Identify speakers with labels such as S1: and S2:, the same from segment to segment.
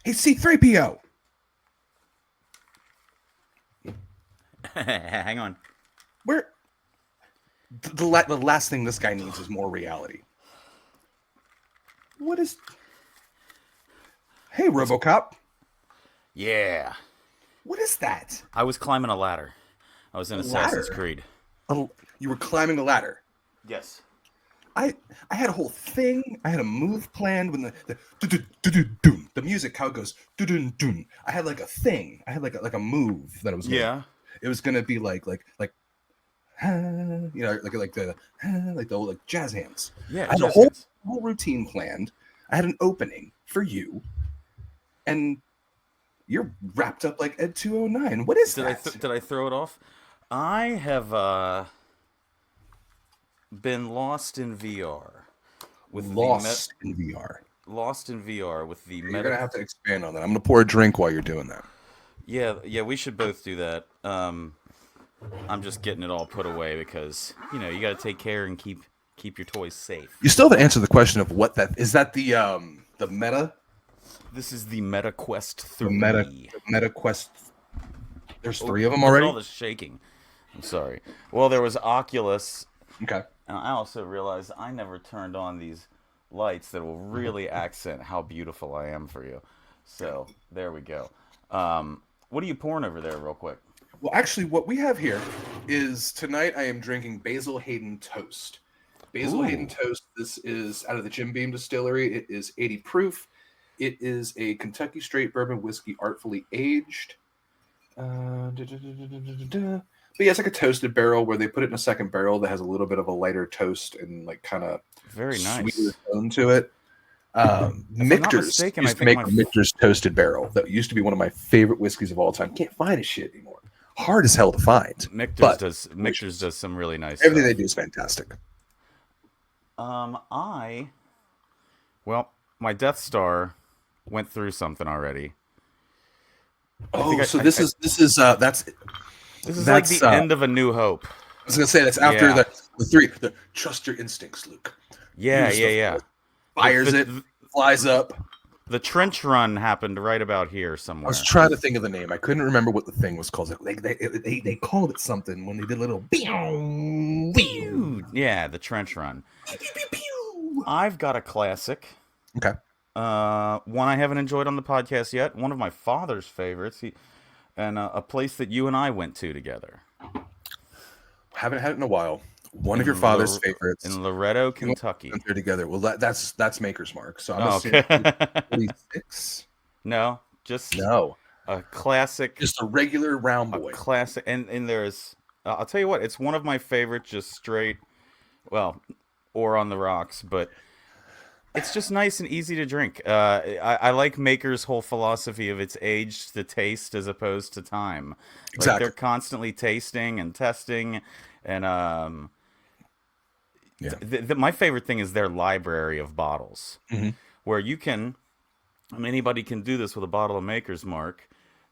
S1: Hey, C3PO.
S2: Hang on.
S1: Where the last thing this guy needs is more reality. What is? Hey,
S2: What's
S1: RoboCop.
S2: Yeah.
S1: What is that?
S2: I was climbing a ladder. I was
S1: A
S2: in Assassin's
S1: ladder?
S2: Creed.
S1: You were climbing a ladder.
S2: Yes.
S1: I I had a whole thing. I had a move planned when the music how it goes. I had like a thing. I had like a move that I was gonna.
S2: Yeah.
S1: It was gonna be like like the old like jazz hands.
S2: Yeah,
S1: I had a
S2: jazz hands.
S1: whole routine planned. I had an opening for you, and you're wrapped up like Ed 209. What is that?
S2: Did I throw it off? I have been lost in VR with the
S1: Lost in VR.
S2: lost in VR with the
S1: You're gonna
S2: meta.
S1: have to expand on that. I'm gonna pour a drink while you're doing that.
S2: Yeah, we should both do that. I'm just getting it all put away because you got to take care and keep your toys safe.
S1: You still haven't answered the question of what that is. That the meta
S2: This is the Meta Quest
S1: the meta
S2: 3.
S1: the meta quest. There's
S2: Oh,
S1: three of them
S2: look at
S1: already.
S2: all this shaking. I'm sorry. Well, there was Oculus,
S1: Okay.
S2: and I also realized I never turned on these lights that will really accent how beautiful I am for you. So there we go. What are you pouring over there, real quick?
S1: Well, actually, what we have here is tonight I am drinking Basil Hayden Toast. Basil Hayden
S2: Ooh,
S1: Toast. This is out of the Jim Beam Distillery. It is 80 proof. It is a Kentucky straight bourbon whiskey artfully aged. But yeah, it's like a toasted barrel where they put it in a second barrel that has a little bit of a lighter toast and like kind of
S2: very
S1: sweeter
S2: nice.
S1: tone to it.
S2: If I'm not
S1: Michter's
S2: mistaken, I
S1: used to
S2: think
S1: make a Michter's toasted barrel. That used to be one of my favorite whiskeys of all time. Can't find a shit anymore. Hard as hell to find, but
S2: Michter's
S1: delicious.
S2: does some really nice
S1: Everything they
S2: stuff.
S1: do is fantastic.
S2: I well, my Death Star went through something already. I think
S1: Oh, so
S2: I
S1: this is
S2: this is like
S1: that's
S2: the end of A New Hope.
S1: I was gonna say that's after
S2: Yeah,
S1: the three. The trust your instincts, Luke.
S2: yeah,
S1: Use
S2: yeah,
S1: the
S2: yeah.
S1: force.
S2: The
S1: Fires it,
S2: the
S1: flies up.
S2: the trench run happened right about here
S1: I was
S2: somewhere.
S1: trying to think of the name. I couldn't remember what the thing was called. They called it something when they did a little pew,
S2: Pew! Yeah, the trench run.
S1: pew, pew, pew.
S2: I've got a classic.
S1: Okay,
S2: One I haven't enjoyed on the podcast yet. One of my father's favorites. And a place that you and I went to together
S1: haven't had it in a while. One of your
S2: in
S1: father's
S2: Lor-
S1: favorites.
S2: in Loretto,
S1: We
S2: Kentucky.
S1: went there together. Well, that's Maker's Mark. So I'm
S2: Oh,
S1: assuming
S2: okay.
S1: 46.
S2: No, just
S1: No,
S2: a classic,
S1: just a regular round
S2: a
S1: boy.
S2: classic. And there's, I'll tell you what, it's one of my favorite. Just straight, well, or on the rocks, but it's just nice and easy to drink. I like Maker's whole philosophy of it's aged to taste as opposed to time. Like they're
S1: Exactly.
S2: constantly tasting and testing, and
S1: Yeah.
S2: my favorite thing is their library of bottles,
S1: Hmm.
S2: where you can, I mean, anybody can do this with a bottle of Maker's Mark.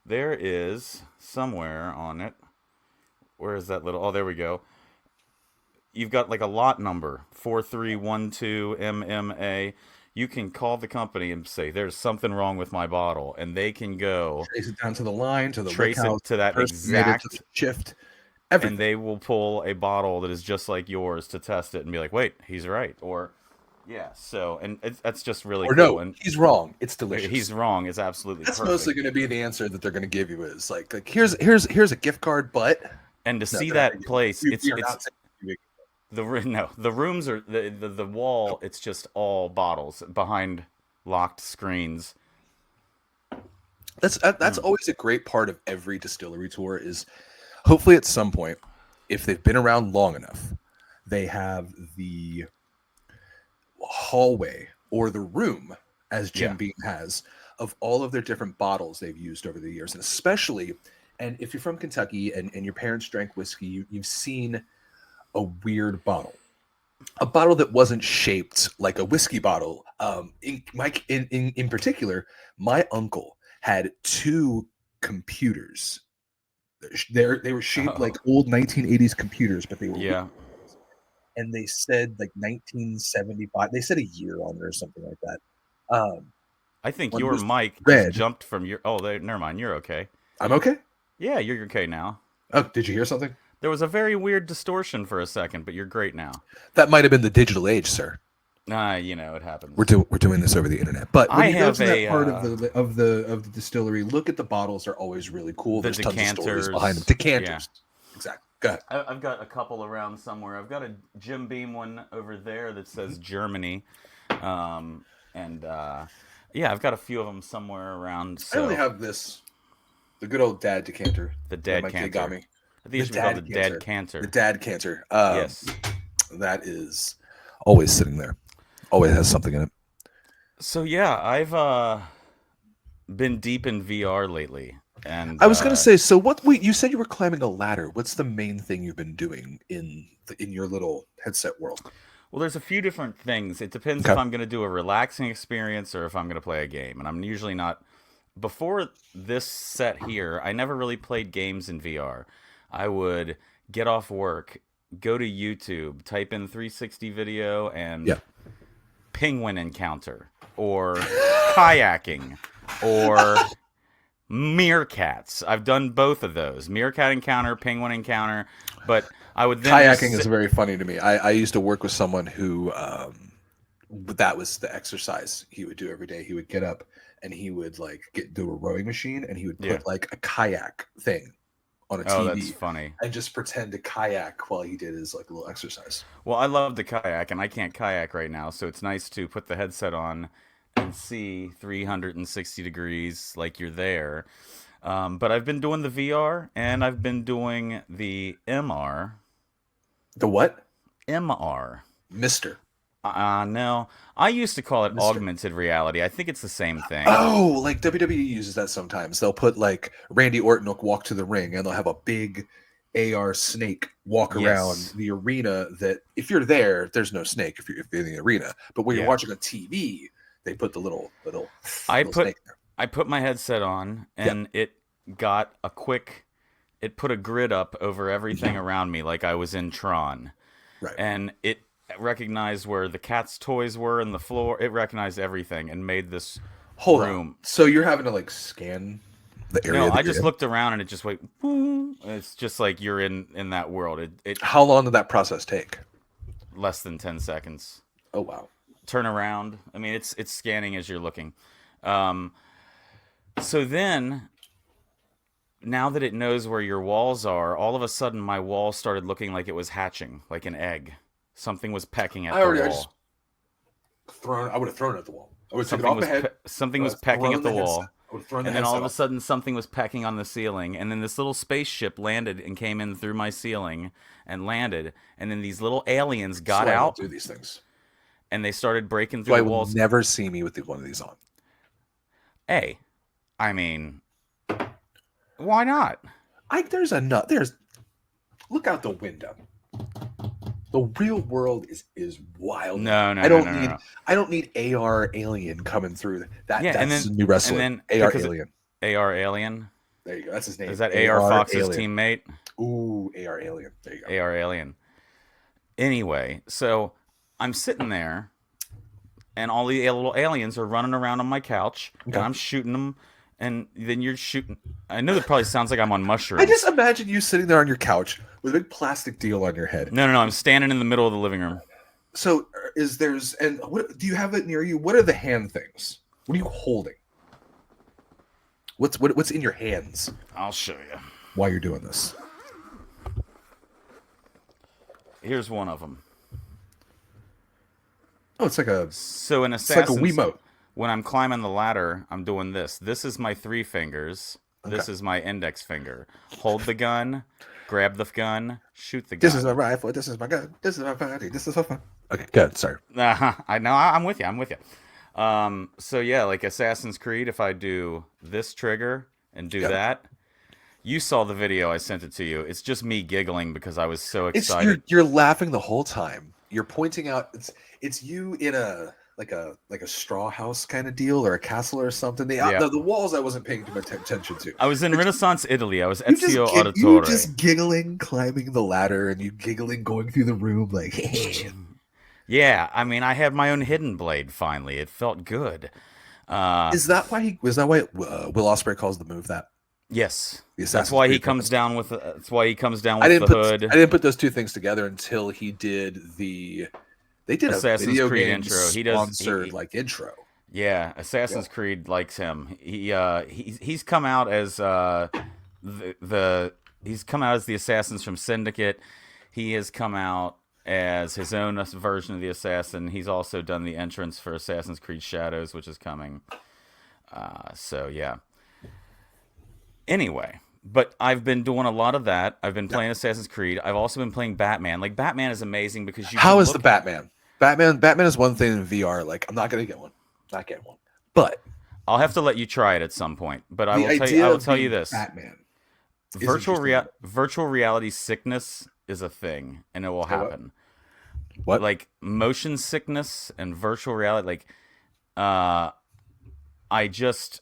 S2: There is somewhere on it. Where is that little? Oh, there we go. You've got like a lot number 4312 MMA. You can call the company and say there's something wrong with my bottle, and they can go
S1: Trace it down to the line, to the rick
S2: trace
S1: house,
S2: it to
S1: the
S2: that
S1: person made it, to the
S2: exact,
S1: shift,
S2: and
S1: everything.
S2: they will pull a bottle that is just like yours to test it and be like, wait, he's right, or yeah. So, and that's just really
S1: Or
S2: cool.
S1: no,
S2: And
S1: he's wrong. It's
S2: he's
S1: delicious.
S2: wrong. It's absolutely
S1: That's mostly
S2: perfect.
S1: going to be the answer that they're going to give you is like here's a gift card, but
S2: And to
S1: no,
S2: see
S1: they're not going
S2: that
S1: to give
S2: place,
S1: you. We are
S2: it's
S1: not saying
S2: no, the rooms are the wall. It's just all bottles behind locked screens.
S1: that's always a great part of every distillery tour is hopefully at some point, if they've been around long enough, they have the hallway or the room, as Jim
S2: Yeah.
S1: Beam has, of all of their different bottles they've used over the years. And especially, and if you're from Kentucky and your parents drank whiskey, you've seen a weird bottle. A bottle that wasn't shaped like a whiskey bottle. In particular, my uncle had two computers. They were shaped like
S2: Oh,
S1: old 1980s computers, but they were weird.
S2: yeah.
S1: And they said like 1975. They said a year on it or something like that.
S2: I think
S1: One
S2: your
S1: was
S2: mic just
S1: red.
S2: jumped from your. Oh, there. Never mind. You're okay.
S1: I'm okay.
S2: Yeah, you're okay now.
S1: Oh, did you hear something?
S2: There was a very weird distortion for a second, but you're great now.
S1: That might have been the digital age, sir.
S2: It happens.
S1: We're doing this over the internet. But when
S2: I
S1: you go
S2: have
S1: to that
S2: a
S1: part of the distillery, look at the bottles. Are always really cool.
S2: the
S1: There's tons of stories
S2: decanters.
S1: behind them.
S2: Yeah,
S1: Decanters. Exactly. Go ahead.
S2: I've got a couple around somewhere. I've got a Jim Beam one over there that says Germany, and yeah, I've got a few of them somewhere around.
S1: I only
S2: So
S1: have this, the good old dad decanter
S2: the
S1: that
S2: dad
S1: my kid got
S2: cancer.
S1: me.
S2: I think
S1: The
S2: it should be called the
S1: dad
S2: dad
S1: cancer.
S2: cancer.
S1: The dad cancer.
S2: Yes.
S1: That is always sitting there. Always has something in it.
S2: So yeah, I've been deep in VR lately, and
S1: I was going to say, so what? Wait, you said you were climbing a ladder. What's the main thing you've been doing in your little headset world?
S2: well, there's a few different things. It depends if
S1: Okay.
S2: I'm going to do a relaxing experience or if I'm going to play a game, and I'm usually not. Before this set here, I never really played games in VR. I would get off work, go to YouTube, type in 360 video, and
S1: Yeah.
S2: penguin encounter, or kayaking, or meerkats. I've done both of those: meerkat encounter, penguin encounter. But I would then
S1: Kayaking
S2: just
S1: is very funny to me. I used to work with someone who that was the exercise he would do every day. He would get up and he would like do a rowing machine and he would
S2: yeah.
S1: put like a kayak thing on a
S2: Oh, that's
S1: TV
S2: funny.
S1: and just pretend to kayak while he did his like little exercise.
S2: Well, I love to kayak, and I can't kayak right now, so it's nice to put the headset on and see 360 degrees like you're there. But I've been doing the VR, and I've been doing the MR.
S1: The what?
S2: MR.
S1: Mister.
S2: No, I used to call it
S1: Mister.
S2: augmented reality. I think it's the same thing.
S1: Oh, like WWE uses that sometimes. They'll put like Randy Orton will walk to the ring and they'll have a big AR snake walk around
S2: Yes.
S1: the arena that if you're there, there's no snake if you're in the arena. But when you're
S2: Yeah.
S1: watching on TV, they put the little
S2: I
S1: little
S2: put
S1: snake there.
S2: I put my headset on, and it got a quick. It put a grid up over everything around me, like I was in Tron,
S1: Right.
S2: and it recognized where the cat's toys were in the floor. It recognized everything and made this
S1: Hold
S2: room.
S1: on. So you're having to like scan the area.
S2: No,
S1: that
S2: I
S1: you're
S2: just
S1: in?
S2: looked around and it just went. Boom. It's just like you're in that world. It
S1: How long did that process take?
S2: less than 10 seconds.
S1: Oh wow.
S2: Turn around. I mean, it's scanning as you're looking. So then, now that it knows where your walls are, all of a sudden my wall started looking like it was hatching, like an egg. Something was pecking at
S1: I
S2: the
S1: already- I
S2: wall.
S1: just- I would have thrown it at the wall. I would have taken it off the head.
S2: Something was
S1: I would have
S2: pecking
S1: thrown
S2: at the wall.
S1: headset. I would have thrown the
S2: And then all of a
S1: headset off.
S2: sudden something was pecking on the ceiling, and then this little spaceship landed and came in through my ceiling and landed, and then these little aliens got
S1: So I don't
S2: out
S1: do these things.
S2: and they started breaking
S1: So
S2: through
S1: I
S2: the
S1: will
S2: walls.
S1: never see me with one of these on.
S2: Hey, I mean, why not?
S1: There's look out the window. The real world is wild.
S2: No,
S1: I don't
S2: no,
S1: need
S2: no.
S1: I don't need AR alien coming through.
S2: Yeah, and
S1: That's
S2: then-
S1: a new wrestler.
S2: and
S1: AR
S2: then- because
S1: alien.
S2: AR Alien?
S1: There you go. That's his name.
S2: Is that AR Fox's
S1: alien.
S2: teammate?
S1: Ooh, AR alien. There you go.
S2: AR Alien. Anyway, so I'm sitting there, and all the little aliens are running around on my couch,
S1: Okay.
S2: and I'm shooting them, and then you're shooting. I know that probably sounds like I'm on mushrooms.
S1: I just imagine you sitting there on your couch with a big plastic deal on your head.
S2: No, I'm standing in the middle of the living room.
S1: So what do you have it near you? What are the hand things? What are you holding? What's in your hands
S2: I'll show you.
S1: while you're doing this?
S2: Here's one of them.
S1: Oh, it's like a
S2: So in
S1: it's like a
S2: Assassin's,
S1: Wiimote.
S2: when I'm climbing the ladder, I'm doing this. This is my 3 fingers. This
S1: Okay.
S2: is my index finger. Hold the gun, grab the gun, shoot the gun.
S1: This is my rifle. This is my gun. This is my party. This is my fun. Okay, good. Sorry.
S2: I know. I'm with you. I'm with you. So yeah, like Assassin's Creed, if I do this trigger and do
S1: Yeah.
S2: that, you saw the video. I sent it to you. It's just me giggling because I was so
S1: It's
S2: excited.
S1: you're laughing the whole time. You're pointing out it's you in a like a straw house kind of deal or a castle or something.
S2: Yeah.
S1: The walls I wasn't paying too much attention to.
S2: I was in Renaissance Italy. I was
S1: You just,
S2: Ezio
S1: you
S2: Auditore.
S1: just giggling, climbing the ladder, and you giggling going through the room like.
S2: Yeah, I mean, I had my own hidden blade finally. It felt good. Uh,
S1: Is that why Will Ospreay calls the move that
S2: yes,
S1: the
S2: that's
S1: Assassin's
S2: why he
S1: Creed
S2: comes
S1: reference?
S2: down with. That's why he comes down with the
S1: I
S2: hood.
S1: didn't put those two things together until he did they did a
S2: Assassin's
S1: video
S2: Creed
S1: game
S2: intro. He does.
S1: sponsored like intro.
S2: Yeah,
S1: Yeah.
S2: Assassin's Creed likes him. He's come out as the he's come out as the assassins from Syndicate. He has come out as his own version of the assassin. He's also done the entrance for Assassin's Creed Shadows, which is coming. So yeah. Anyway, but I've been doing a lot of that. I've been
S1: Yeah.
S2: playing Assassin's Creed. I've also been playing Batman. Like Batman is amazing because you
S1: How
S2: can
S1: is the
S2: look.
S1: Batman? Batman is one thing in VR. Like I'm not gonna get one. Not getting one. But
S2: I'll have to let you try it at some point. But I
S1: the
S2: will tell you. I
S1: idea
S2: will
S1: of
S2: tell you
S1: being
S2: this:
S1: Batman is interesting to me.
S2: virtual reality sickness is a thing, and it will
S1: Say what?
S2: happen.
S1: What?
S2: Like motion sickness and virtual reality. Like, uh, I just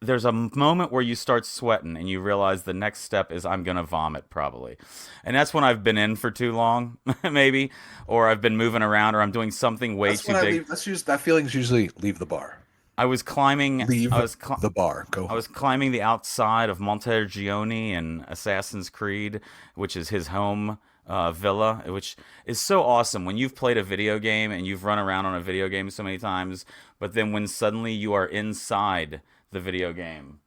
S2: there's a moment where you start sweating and you realize the next step is I'm gonna vomit probably, and that's when I've been in for too long, maybe, or I've been moving around, or I'm doing something way
S1: That's when
S2: too
S1: I
S2: big.
S1: leave. That's usually that feeling's usually leave the bar.
S2: I was climbing.
S1: Leave the bar. Go
S2: I
S1: home.
S2: was climbing the outside of Montergione in Assassin's Creed, which is his home villa, which is so awesome when you've played a video game and you've run around on a video game so many times, but then when suddenly you are inside the video game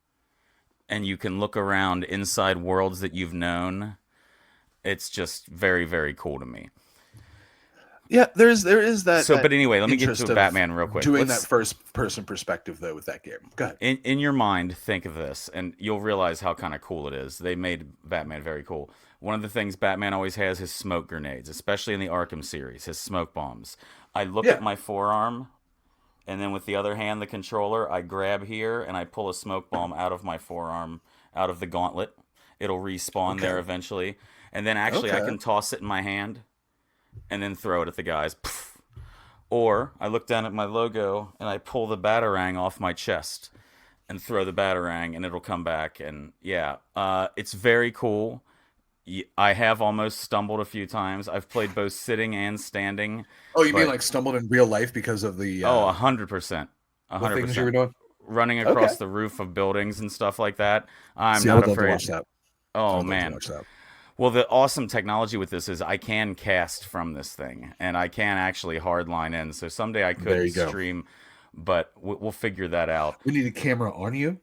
S2: and you can look around inside worlds that you've known, it's just very, very cool to me.
S1: Yeah, there is
S2: So,
S1: that
S2: but anyway, let me get
S1: interest
S2: to
S1: of
S2: Batman real quick.
S1: doing that
S2: Let's
S1: first person perspective though with that game. Go ahead.
S2: in your mind think of this and you'll realize how kind of cool it is. They made Batman very cool. One of the things Batman always has is smoke grenades, especially in the Arkham series, his smoke bombs. I look
S1: Yeah.
S2: at my forearm and then with the other hand the controller I grab here and I pull a smoke bomb out of my forearm, out of the gauntlet. It'll respawn there
S1: Okay.
S2: eventually, and then actually I
S1: Okay.
S2: can toss it in my hand and then throw it at the guys. Or I look down at my logo and I pull the batarang off my chest and throw the batarang and it'll come back. And yeah, it's very cool. I have almost stumbled a few times. I've played both sitting and standing,
S1: Oh, you mean
S2: but
S1: like stumbled in real life because of
S2: oh, 100%, a
S1: the
S2: hundred
S1: things you were
S2: percent,
S1: doing?
S2: running
S1: Okay.
S2: across the roof of buildings and stuff like that. I'm
S1: See, I
S2: not
S1: would love to
S2: afraid.
S1: watch that. I
S2: Oh
S1: would love to
S2: man,
S1: watch that.
S2: well, the awesome technology with this is I can cast from this thing, and I can actually hardline in. So someday I
S1: There
S2: could
S1: you go.
S2: stream, but we'll figure that out.
S1: We need a camera on you,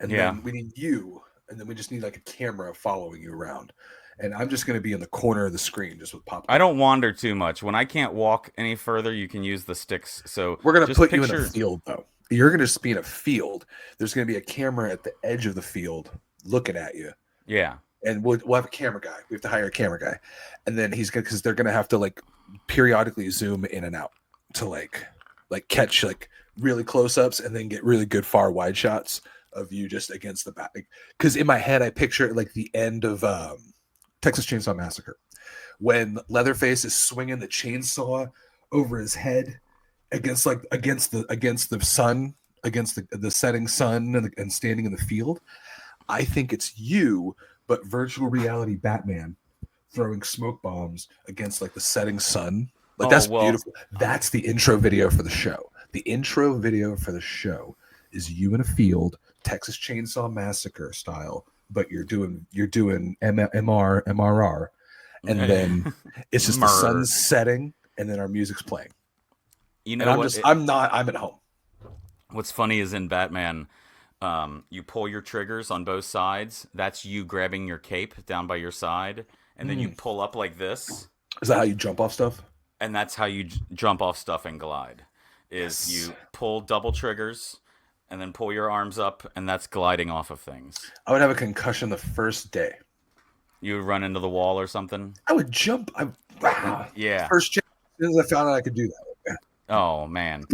S1: and
S2: Yeah,
S1: then we need you, and then we just need like a camera following you around. And I'm just going to be in the corner of the screen just with
S2: I
S1: popcorn.
S2: don't wander too much. When I can't walk any further, you can use the sticks. So
S1: We're going to
S2: just
S1: put you in a
S2: picture,
S1: field, though. You're going to just be in a field. There's going to be a camera at the edge of the field looking at you.
S2: yeah,
S1: And we'll have a camera guy. We have to hire a camera guy. And then he's going to, because they're going to have to like periodically zoom in and out to like catch like really close ups and then get really good far wide shots of you just against the back. Because in my head, I picture like the end of Texas Chainsaw Massacre when Leatherface is swinging the chainsaw over his head against the sun, against the setting sun and standing in the field. I think it's you, but virtual reality Batman throwing smoke bombs against like the setting sun. Like
S2: oh
S1: that's
S2: well,
S1: beautiful. That's the intro video for the show. The intro video for the show is you in a field, Texas Chainsaw Massacre style, but you're doing MRR, and then it's just the
S2: Murr.
S1: sun's setting, and then our music's playing,
S2: You
S1: and
S2: know what?
S1: I'm at home.
S2: What's funny is in Batman, you pull your triggers on both sides. That's you grabbing your cape down by your side, and then you
S1: Mm.
S2: pull up like this,
S1: Is that how you jump off stuff?
S2: and that's how you jump off stuff and glide. Is
S1: Yes.
S2: you pull double triggers, and then pull your arms up, and that's gliding off of things.
S1: I would have a concussion the first day.
S2: You run into the wall or something.
S1: I would jump.
S2: Yeah.
S1: First chance, as soon as I found out I could do that.
S2: Oh man.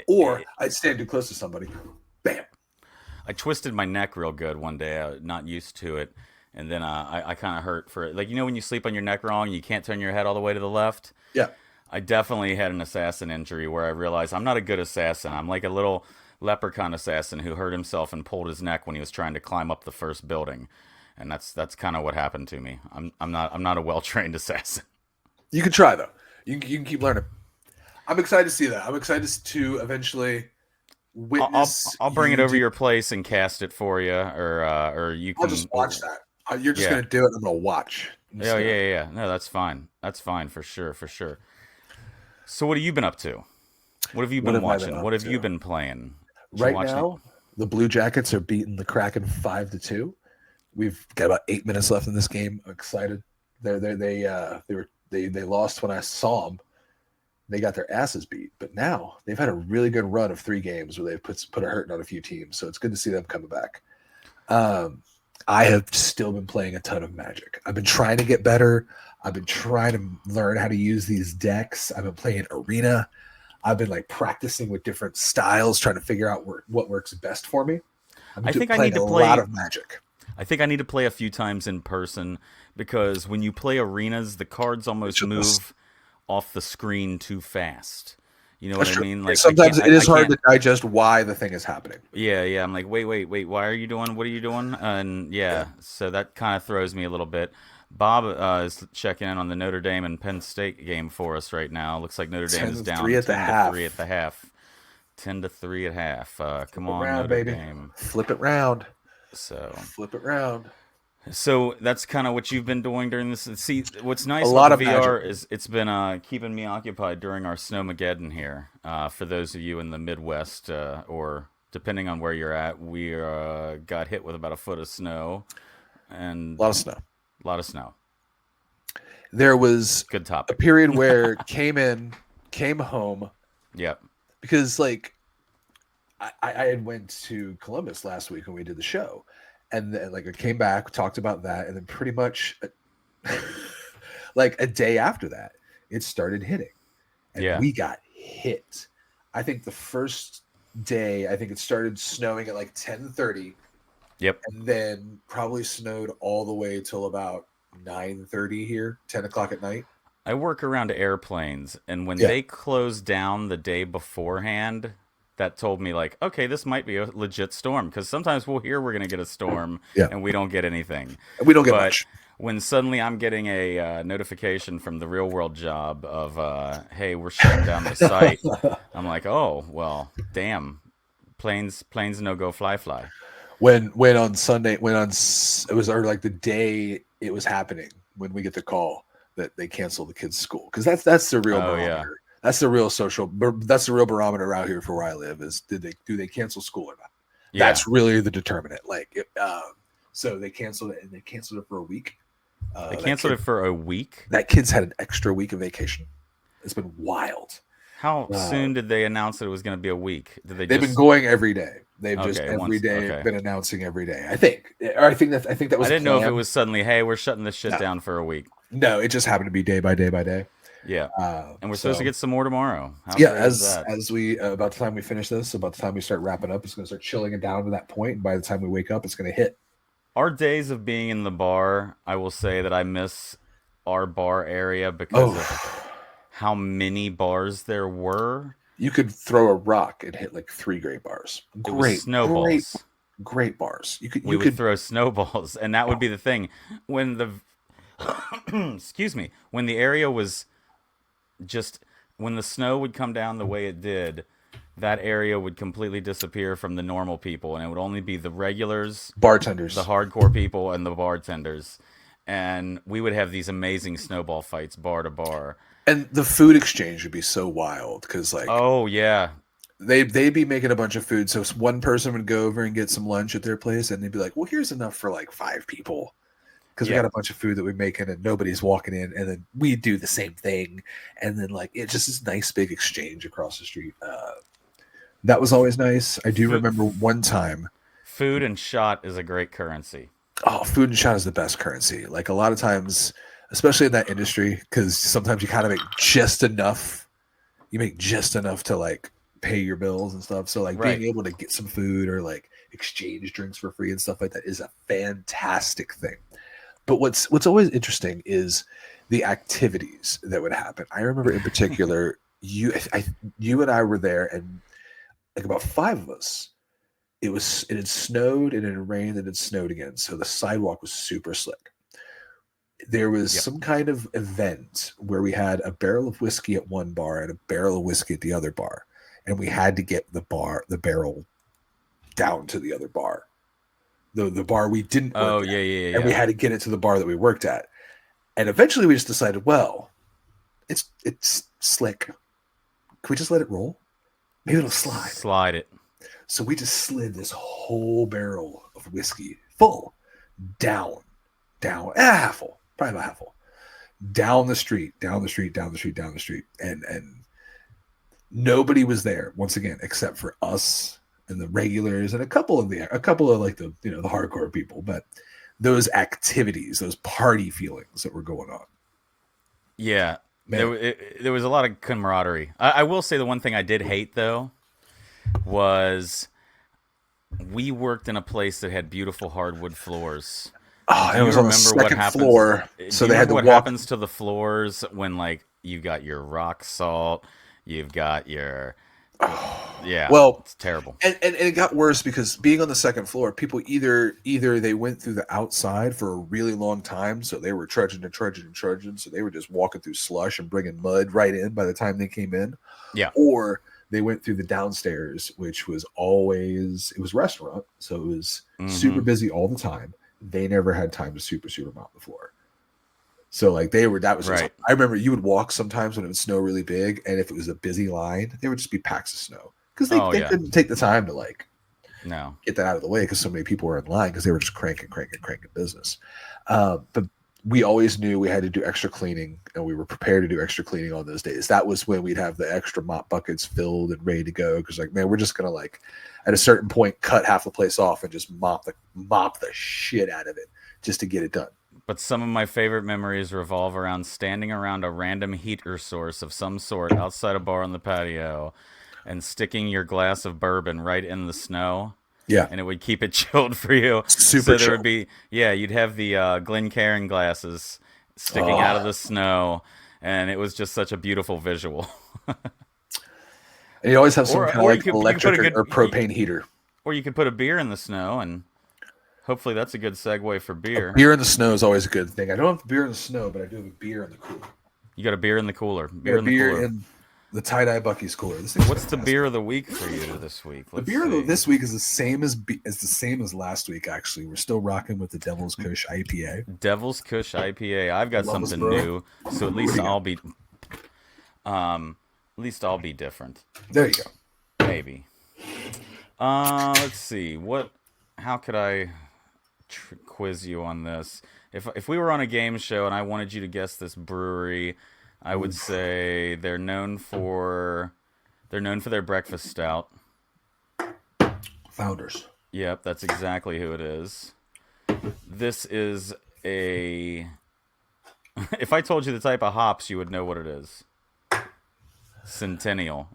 S1: Or I'd stand too close to somebody. Bam.
S2: I twisted my neck real good one day. I was not used to it, and then I kind of hurt for it. Like when you sleep on your neck wrong, you can't turn your head all the way to the left.
S1: Yeah.
S2: I definitely had an assassin injury where I realized I'm not a good assassin. I'm like a little leprechaun assassin who hurt himself and pulled his neck when he was trying to climb up the first building, and that's kind of what happened to me. I'm not a well trained assassin.
S1: You can try though. You can keep learning. I'm excited to see that. I'm excited to eventually witness
S2: I'll bring it
S1: you
S2: over
S1: do.
S2: your place and cast it for you, or you
S1: I'll just
S2: can.
S1: watch that. You're just
S2: Yeah.
S1: gonna do it. I'm gonna watch. I'm just
S2: Oh
S1: gonna.
S2: yeah. No, that's fine. That's fine for sure, for sure. So what have you been up to? What have you
S1: What
S2: been
S1: have I been
S2: watching?
S1: up
S2: What have you
S1: to?
S2: been playing? Did you
S1: Right
S2: watch any?
S1: now, the Blue Jackets are beating the Kraken 5-2. We've got about 8 minutes left in this game. I'm excited. They lost when I saw them. They got their asses beat, but now they've had a really good run of 3 games where they've put a hurting on a few teams. So it's good to see them coming back. Um, I have still been playing a ton of Magic. I've been trying to get better. I've been trying to learn how to use these decks. I've been playing Arena. I've been like practicing with different styles, trying to figure out what works best for me. I've
S2: I
S1: been
S2: think I
S1: playing
S2: need to
S1: a lot
S2: play.
S1: of Magic.
S2: I think I need to play a few times in person because when you play arenas, the cards
S1: It's
S2: almost
S1: just
S2: move off the screen too fast. You know what
S1: that's
S2: I
S1: true.
S2: mean? Like
S1: Sometimes it
S2: I
S1: is hard
S2: can't.
S1: to digest why the thing is happening.
S2: Yeah. I'm like, wait. Why are you doing? What are you doing? And
S1: Yeah,
S2: yeah, so that kind of throws me a little bit. Bob is checking in on the Notre Dame and Penn State game for us right now. Looks like Notre Dame is down
S1: 10-3 at the
S2: 10-3 at
S1: half.
S2: the half. 10-3 at half.
S1: Flip
S2: Come
S1: it
S2: on,
S1: round,
S2: Notre
S1: baby.
S2: Dame.
S1: Flip it round.
S2: So
S1: Flip it round.
S2: So that's kind of what you've been doing during this. See, what's
S1: A
S2: nice about
S1: lot
S2: the
S1: of Magic.
S2: VR is it's been keeping me occupied during our Snowmageddon here. For those of you in the Midwest, or depending on where you're at, we got hit with about a foot of snow and
S1: A lot of snow.
S2: a lot of snow.
S1: There was
S2: Good
S1: a
S2: topic.
S1: period where came home
S2: Yep.
S1: because like I had went to Columbus last week when we did the show, and then like I came back, talked about that, and then pretty much like a day after that, it started hitting, and
S2: Yeah.
S1: we got hit. I think the first day, I think it started snowing at like 10:30,
S2: Yep.
S1: and then probably snowed all the way till about 9:30 here, 10 o'clock at night.
S2: I work around airplanes, and when
S1: Yeah,
S2: they closed down the day beforehand, that told me like, okay, this might be a legit storm because sometimes we'll hear we're gonna get a storm
S1: yeah,
S2: and we don't get anything.
S1: and we don't get
S2: But
S1: much.
S2: when suddenly I'm getting a notification from the real world job of, hey, we're shutting down the site, I'm like, oh well, damn, planes no go fly.
S1: When on Sunday, it was or like the day it was happening when we get the call that they cancel the kids' school, because that's the real
S2: Oh yeah,
S1: barometer. That's the real that's the real barometer out here for where I live is do they cancel school or not?
S2: yeah.
S1: That's really the determinant. So they canceled it, and they canceled it for a week.
S2: They
S1: That
S2: canceled
S1: kid
S2: it for a week.
S1: that kid's had an extra week of vacation. It's been wild.
S2: How
S1: Uh,
S2: soon did they announce that it was going to be a week? Did they
S1: they've been
S2: just
S1: going every day. They've just
S2: okay
S1: every
S2: once?
S1: day
S2: Okay.
S1: been announcing every day. I think that
S2: I
S1: was a
S2: didn't know if it
S1: plan.
S2: was suddenly, hey, we're shutting this shit
S1: No,
S2: down for a week.
S1: no, it just happened to be day by day by day.
S2: Yeah. And we're supposed to
S1: So
S2: get some more tomorrow. How
S1: yeah,
S2: great is that?
S1: as we about the time we finish this, about the time we start wrapping up, it's going to start chilling it down to that point, and by the time we wake up, it's going to hit.
S2: Our days of being in the bar, I will say that I miss our bar area because
S1: Oh,
S2: of how many bars there were.
S1: you could throw a rock and hit like 3 great bars.
S2: It was
S1: Great,
S2: snowballs.
S1: great bars. You could
S2: We
S1: you
S2: would
S1: could
S2: throw snowballs, and that would be the thing. When the excuse me, when the area was just when the snow would come down the way it did, that area would completely disappear from the normal people, and it would only be the regulars, the
S1: bartenders.
S2: hardcore people, and the bartenders. And we would have these amazing snowball fights bar to bar.
S1: And the food exchange would be so wild because like
S2: Oh yeah,
S1: they'd be making a bunch of food. So one person would go over and get some lunch at their place, and they'd be like, "Well, here's enough for like 5 people." Because we got
S2: yep.
S1: a bunch of food that we're making and nobody's walking in, and then we do the same thing, and then like it's just this nice big exchange across the street. That was always nice. I do
S2: F-
S1: remember one time.
S2: food and shot is a great currency.
S1: Oh, food and shot is the best currency. Like a lot of times, especially in that industry, because sometimes you kind of make just enough. You make just enough to like pay your bills and stuff. So like being
S2: Right.
S1: able to get some food or like exchange drinks for free and stuff like that is a fantastic thing. But what's always interesting is the activities that would happen. I remember in particular, you and I were there, and like about 5 of us. It had snowed and it had rained and it snowed again, so the sidewalk was super slick. there was
S2: Yep.
S1: some kind of event where we had a barrel of whiskey at one bar and a barrel of whiskey at the other bar, and we had to get the barrel down to the other bar, the bar we didn't work
S2: Oh
S1: at,
S2: yeah, yeah,
S1: and we
S2: yeah.
S1: had to get it to the bar that we worked at. And eventually we just decided, well, it's slick. Can we just let it roll? Maybe it'll slide.
S2: Slide it.
S1: So we just slid this whole barrel of whiskey full down, half full, probably about half full, down the street, and nobody was there once again except for us and the regulars and a couple of like the the hardcore people, but those activities, those party feelings that were going on.
S2: Yeah,
S1: Man.
S2: there was a lot of camaraderie. I will say the one thing I did hate though was we worked in a place that had beautiful hardwood floors. And
S1: Oh,
S2: do
S1: it
S2: you
S1: was on the
S2: remember what
S1: second
S2: happens?
S1: floor,
S2: Do
S1: so
S2: you
S1: they had
S2: remember
S1: to
S2: what
S1: walk.
S2: happens to the floors when like you got your rock salt, you've got your yeah,
S1: Well,
S2: it's terrible.
S1: and it got worse because being on the second floor, people either they went through the outside for a really long time, so they were trudging and trudging and trudging, so they were just walking through slush and bringing mud right in by the time they came in,
S2: Yeah.
S1: or they went through the downstairs, which was always, it was restaurant, so it was super
S2: Mm-hmm.
S1: busy all the time. They never had time to super mop the floor. So like that was just,
S2: Right.
S1: I remember you would walk sometimes when it would snow really big, and if it was a busy line, there would just be packs of snow because
S2: Oh
S1: they
S2: yeah.
S1: couldn't take the time to like
S2: No.
S1: get that out of the way because so many people were in line because they were just cranking business. But we always knew we had to do extra cleaning, and we were prepared to do extra cleaning on those days. That was when we'd have the extra mop buckets filled and ready to go because like, man, we're just gonna like at a certain point cut half the place off and just mop the shit out of it just to get it done.
S2: But some of my favorite memories revolve around standing around a random heater source of some sort outside a bar on the patio and sticking your glass of bourbon right in the snow.
S1: Yeah,
S2: And it would keep it chilled for you.
S1: super
S2: So there would
S1: chill.
S2: be, yeah, you'd have the Glencairn glasses sticking out of
S1: Oh,
S2: the snow. And it was just such a beautiful visual.
S1: and you always have some
S2: or
S1: kind of
S2: or
S1: like
S2: you could put
S1: electric
S2: a
S1: or
S2: good,
S1: propane heater.
S2: or you could put a beer in the snow, and hopefully that's a good segue for beer.
S1: Beer in the snow is always a good thing. I don't have beer in the snow, but I do have a beer in the cooler.
S2: You got a beer in the cooler.
S1: I got
S2: Beer
S1: a
S2: in the
S1: beer
S2: cooler.
S1: in the tie-dye Bucky's cooler. This thing's
S2: What's the
S1: fantastic.
S2: beer of the week for you this week?
S1: The
S2: Let's
S1: beer
S2: see.
S1: this week is the same as last week. Actually, we're still rocking with the Devil's Kush IPA.
S2: Devil's Kush IPA. I've got
S1: Love this
S2: something
S1: brew.
S2: new, so at
S1: What do
S2: least
S1: you got?
S2: at least I'll be different.
S1: There you go.
S2: Maybe. Let's see. How could I quiz you on this? If we were on a game show and I wanted you to guess this brewery, I would say they're known for their breakfast stout.
S1: Founders.
S2: Yep, that's exactly who it is. This is a. If I told you the type of hops, you would know what it is. Centennial.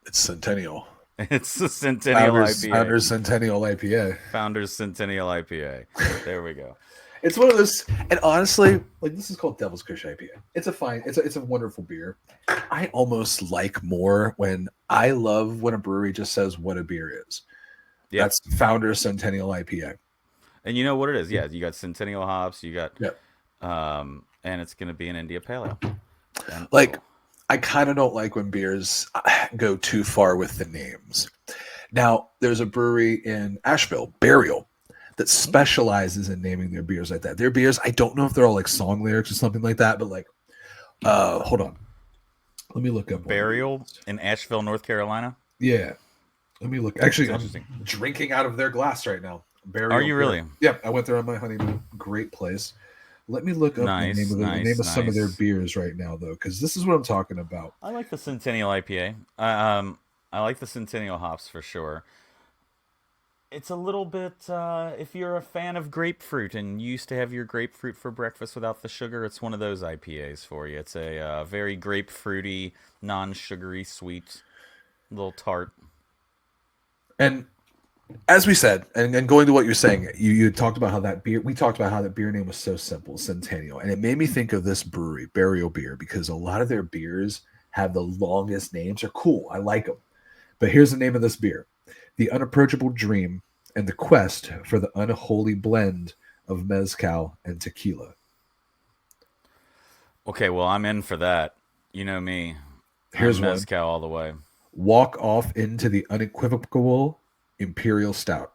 S1: It's Centennial.
S2: It's a Centennial IPA.
S1: Founders Centennial IPA.
S2: Founders Centennial IPA. There we go.
S1: It's one of those, and honestly, like this is called Devil's Kush IPA. It's a wonderful beer. I almost like more I love when a brewery just says what a beer is.
S2: Yep.
S1: That's Founders Centennial IPA.
S2: And you know what it is. Yeah, you got Centennial hops. You got,
S1: Yep.
S2: and it's going to be an India Pale Ale. And,
S1: Like, I kind of don't like when beers go too far with the names. Now, there's a brewery in Asheville, Burial, that specializes in naming their beers like that. Their beers, I don't know if they're all like song lyrics or something like that, but like, hold on. Let me look up.
S2: Burial in Asheville, North Carolina.
S1: Yeah. Let me look. Actually, I'm
S2: interesting.
S1: drinking out of their glass right now. Burial
S2: Are you
S1: beer.
S2: really?
S1: Yeah, I went there on my honeymoon. Great place. Let me look up
S2: Nice,
S1: the name of some of their
S2: nice.
S1: beers right now, though, because this is what I'm talking about.
S2: I like the Centennial IPA. I like the Centennial hops for sure. It's a little bit, if you're a fan of grapefruit and you used to have your grapefruit for breakfast without the sugar, it's one of those IPAs for you. It's a very grapefruity, non-sugary, sweet, little tart.
S1: And as we said, and going to what you're saying, you talked about how that beer. We talked about how that beer name was so simple, Centennial, and it made me think of this brewery, Burial Beer, because a lot of their beers have the longest names. Are cool. I like them. But here's the name of this beer: The Unapproachable Dream and the Quest for the Unholy Blend of mezcal and tequila.
S2: Okay, well, I'm in for that. You know me.
S1: Here's
S2: I'm
S1: one.
S2: mezcal all the way.
S1: Walk off into the unequivocal Imperial Stout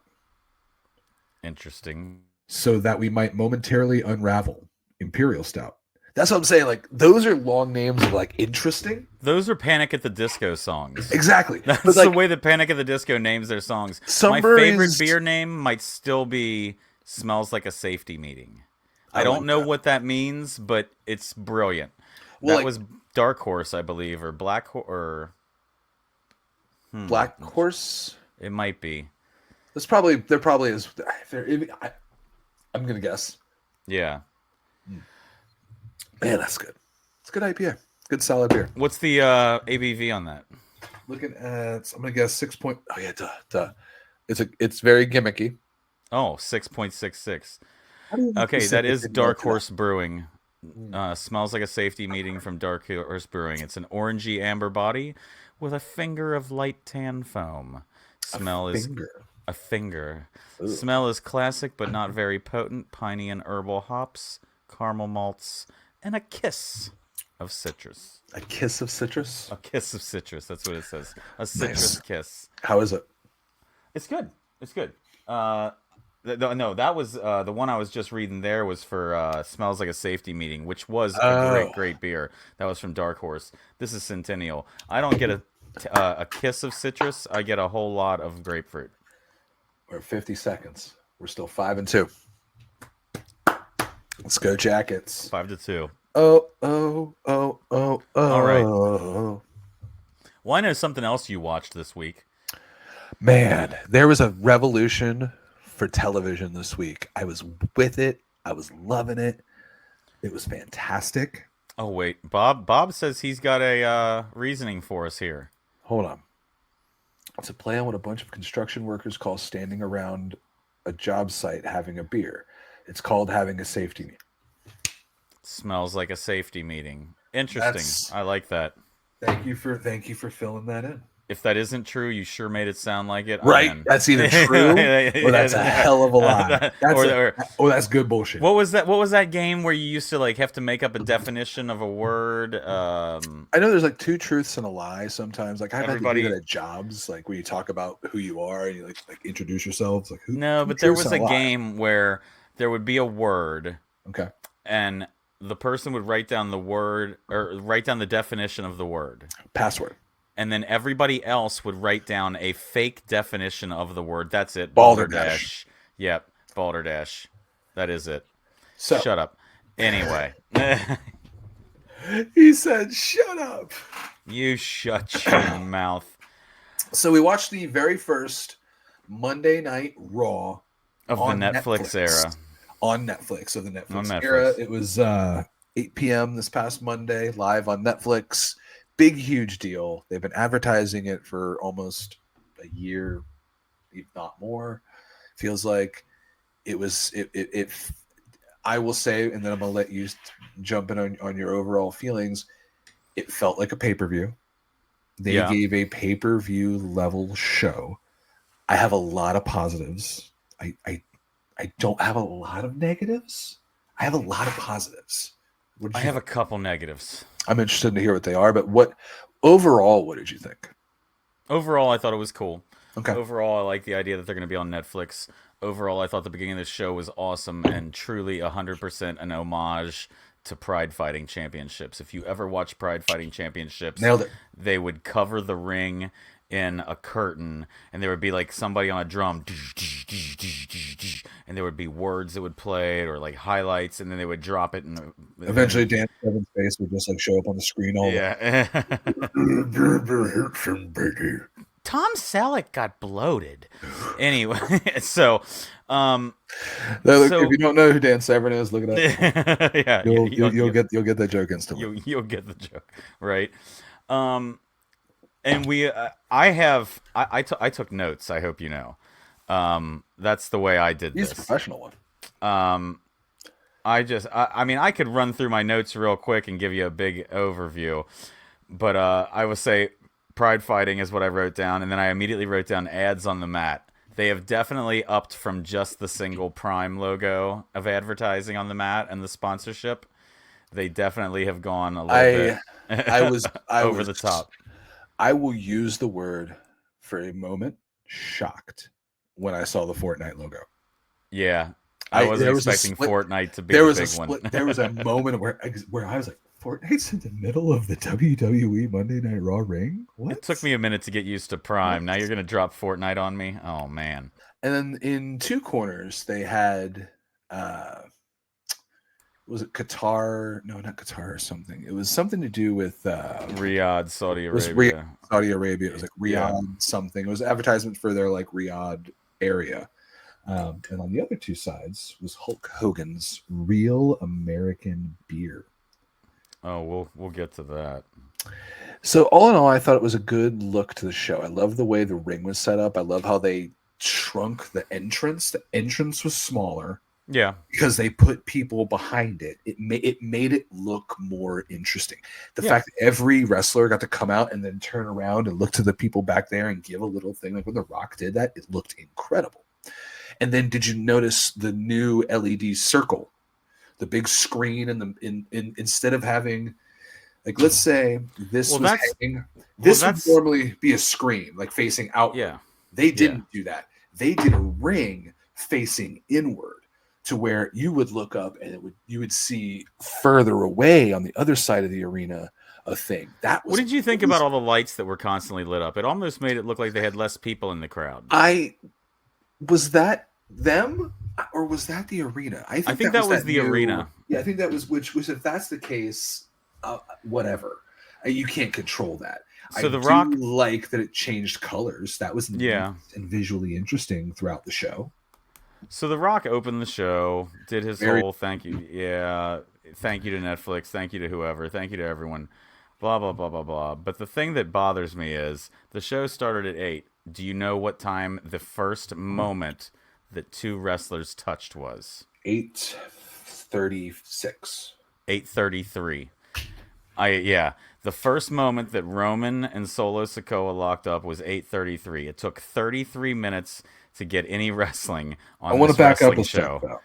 S2: Interesting.
S1: so that we might momentarily unravel Imperial Stout. That's what I'm saying. Like, those are long names of like interesting.
S2: Those are Panic at the Disco songs.
S1: Exactly.
S2: That's
S1: But like,
S2: the way that Panic at the Disco names their songs.
S1: some
S2: My favorite
S1: breweries,
S2: beer name might still be Smells Like a Safety Meeting. I
S1: I
S2: don't
S1: like
S2: know
S1: that.
S2: what that means, but it's brilliant.
S1: Well,
S2: That
S1: like
S2: was Dark Horse, I believe, or Black Horse, or
S1: Black Horse.
S2: it might be.
S1: There probably is. I'm gonna guess.
S2: Yeah.
S1: Man, that's good. It's a good IPA. Good solid beer.
S2: What's the ABV on that?
S1: Looking at, I'm gonna guess 6 point. Oh yeah, duh. It's very gimmicky.
S2: Oh, 6.66.
S1: How do you
S2: Okay, that is
S1: specifically
S2: Dark
S1: mark
S2: Horse Brewing.
S1: that?
S2: Smells like a safety meeting from Dark Horse Brewing. It's an orangey amber body with a finger of light tan foam. Smell is
S1: Finger.
S2: a finger.
S1: Ooh.
S2: Smell is classic but not very potent. Piney and herbal hops, caramel malts, and a kiss of citrus.
S1: A kiss of citrus.
S2: A kiss of citrus. That's what it says. A citrus kiss.
S1: How is it?
S2: It's good. It's good. No, that was the one I was just reading. There was for "Smells Like a Safety Meeting," which was a great beer. That was from Dark Horse. This is Centennial. I don't get a kiss of citrus. I get a whole lot of grapefruit.
S1: We're at 50 seconds. We're still 5-2. Let's go, Jackets.
S2: 5-2.
S1: Oh.
S2: All right. Well, I know something else you watched this week.
S1: Man, there was a revolution for television this week. I was with it. I was loving it. It was fantastic.
S2: Oh wait, Bob says he's got a reasoning for us here.
S1: Hold on. It's a play on what a bunch of construction workers call standing around a job site having a beer. It's called having a safety meeting.
S2: Smells like a safety meeting. Interesting. I like that.
S1: Thank you for filling that in.
S2: If that isn't true, you sure made it sound like it.
S1: Right? That's either true or that's a hell of a lie. That's good bullshit.
S2: What was that? What was that game where you used to like have to make up a definition of a word?
S1: I know there's like two truths and a lie sometimes. Like I've had to do that at jobs, like where you talk about who you are and you like introduce yourselves. Like who?
S2: No, but there was a game where there would be a word.
S1: Okay.
S2: And the person would write down the word or write down the definition of the word.
S1: Password.
S2: And then everybody else would write down a fake definition of the word. That's it.
S1: Balderdash.
S2: Yep. Balderdash. That is it.
S1: So
S2: shut up. Anyway.
S1: He said, shut up.
S2: You shut your mouth.
S1: So we watched the very first Monday Night Raw
S2: of the Netflix era.
S1: On Netflix. So the Netflix era. It was 8 p.m. this past Monday, live on Netflix. Big, huge deal. They've been advertising it for almost a year, if not more. Feels like it was. I will say, and then I'm gonna let you jump in on your overall feelings. It felt like a pay-per-view. They gave a pay-per-view level show. I have a lot of positives. I don't have a lot of negatives. I have a lot of positives.
S2: I have a couple negatives.
S1: I'm interested to hear what they are, but what did you think?
S2: Overall, I thought it was cool.
S1: Okay.
S2: Overall, I like the idea that they're going to be on Netflix. Overall, I thought the beginning of the show was awesome and truly 100% an homage to Pride Fighting Championships. If you ever watch Pride Fighting Championships,
S1: nailed it.
S2: They would cover the ring in a curtain, and there would be like somebody on a drum, and there would be words that would play or like highlights, and then they would drop it, and
S1: eventually Dan Seven's face would just like show up on the screen.
S2: Tom Selleck got bloated. Anyway, so
S1: if you don't know who Dan Severn is, look it up.
S2: Yeah,
S1: you'll get that joke instantly.
S2: You'll get the joke, right? And I took notes. I hope you know. That's the way I did this.
S1: He's a professional one.
S2: I mean, I could run through my notes real quick and give you a big overview, but I would say Pride Fighting is what I wrote down, and then I immediately wrote down ads on the mat. They have definitely upped from just the single Prime logo of advertising on the mat and the sponsorship. They definitely have gone a little bit
S1: I I was I
S2: over
S1: was
S2: the top.
S1: I will use the word for a moment shocked when I saw the Fortnite logo.
S2: Yeah, I
S1: I
S2: wasn't
S1: there was a
S2: expecting
S1: split
S2: Fortnite to be
S1: there
S2: the
S1: was a
S2: big one.
S1: split there was a moment where I was like, Fortnite's in the middle of the WWE Monday Night Raw ring?
S2: It took
S1: What?
S2: me a minute to get used to Prime. Now you're
S1: What?
S2: gonna drop Fortnite on me? Oh man.
S1: And then in two corners they had uh was it Qatar? No, not Qatar or something. It was something to do with
S2: Riyadh, Saudi
S1: it was Riyadh,
S2: Arabia.
S1: Saudi Arabia. It was like
S2: Yeah.
S1: Riyadh something. It was advertisement for their like Riyadh area. And on the other two sides was Hulk Hogan's Real American Beer.
S2: Oh, we'll get to that.
S1: So all in all, I thought it was a good look to the show. I love the way the ring was set up. I love how they shrunk the entrance. The entrance was smaller
S2: Yeah.
S1: because they put people behind it. It made it look more interesting. The
S2: Yeah.
S1: fact that every wrestler got to come out and then turn around and look to the people back there and give a little thing, like when The Rock did that, it looked incredible. And then did you notice the new LED circle, the big screen, and instead of having like let's say this
S2: Well,
S1: was
S2: that's
S1: hanging,
S2: well,
S1: this would
S2: that's
S1: normally be a screen like facing outward.
S2: yeah.
S1: They
S2: Yeah.
S1: didn't do that. They did a ring facing inward to where you would look up and you would see further away on the other side of the arena a thing. That
S2: What
S1: was
S2: did you think about
S1: amazing.
S2: all the lights that were constantly lit up? It almost made it look like they had less people in the crowd.
S1: I was that them or was that the arena? I
S2: I
S1: think
S2: think
S1: that
S2: that
S1: was
S2: was
S1: that
S2: the
S1: new.
S2: arena.
S1: Yeah, I think that was which if that's the case, whatever. You can't control that. I
S2: So The
S1: do
S2: Rock,
S1: like that it changed colors. That was neat
S2: yeah.
S1: and visually interesting throughout the show.
S2: So The Rock opened the show, did his
S1: Very
S2: whole thank you, yeah, thank you to Netflix, thank you to whoever, thank you to everyone, blah blah blah blah blah. But the thing that bothers me is the show started at 8. Do you know what time the first moment that two wrestlers touched was?
S1: 8:36.
S2: 8:33. Yeah. The first moment that Roman and Solo Sikoa locked up was 8:33. It took 33 minutes to get any wrestling
S1: I
S2: on
S1: want to
S2: this
S1: back up
S2: wrestling
S1: a step
S2: show.
S1: though.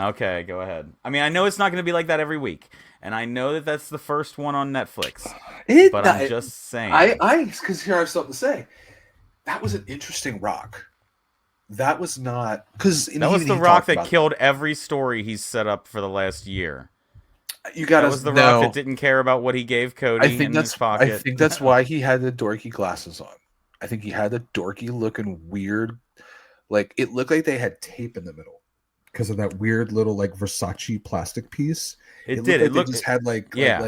S2: Okay, go ahead. I mean, I know it's not going to be like that every week, and I know that that's the first one on Netflix,
S1: It,
S2: but I'm just saying.
S1: I, because here I have something to say. That was an interesting rock. That was not because
S2: That was
S1: even
S2: the
S1: he
S2: Rock
S1: talked
S2: that
S1: about
S2: killed every story he's set up for the last year.
S1: that. You
S2: That
S1: gotta
S2: was the Rock that
S1: know.
S2: didn't care about what he gave
S1: I
S2: Cody
S1: think
S2: in his
S1: I
S2: pocket.
S1: think that's why he had the dorky glasses on. I think he had the dorky looking weird, like it looked like they had tape in the middle because of that weird little like Versace plastic piece.
S2: It
S1: It
S2: did.
S1: looked
S2: It
S1: like they
S2: looked.
S1: just had
S2: Yeah.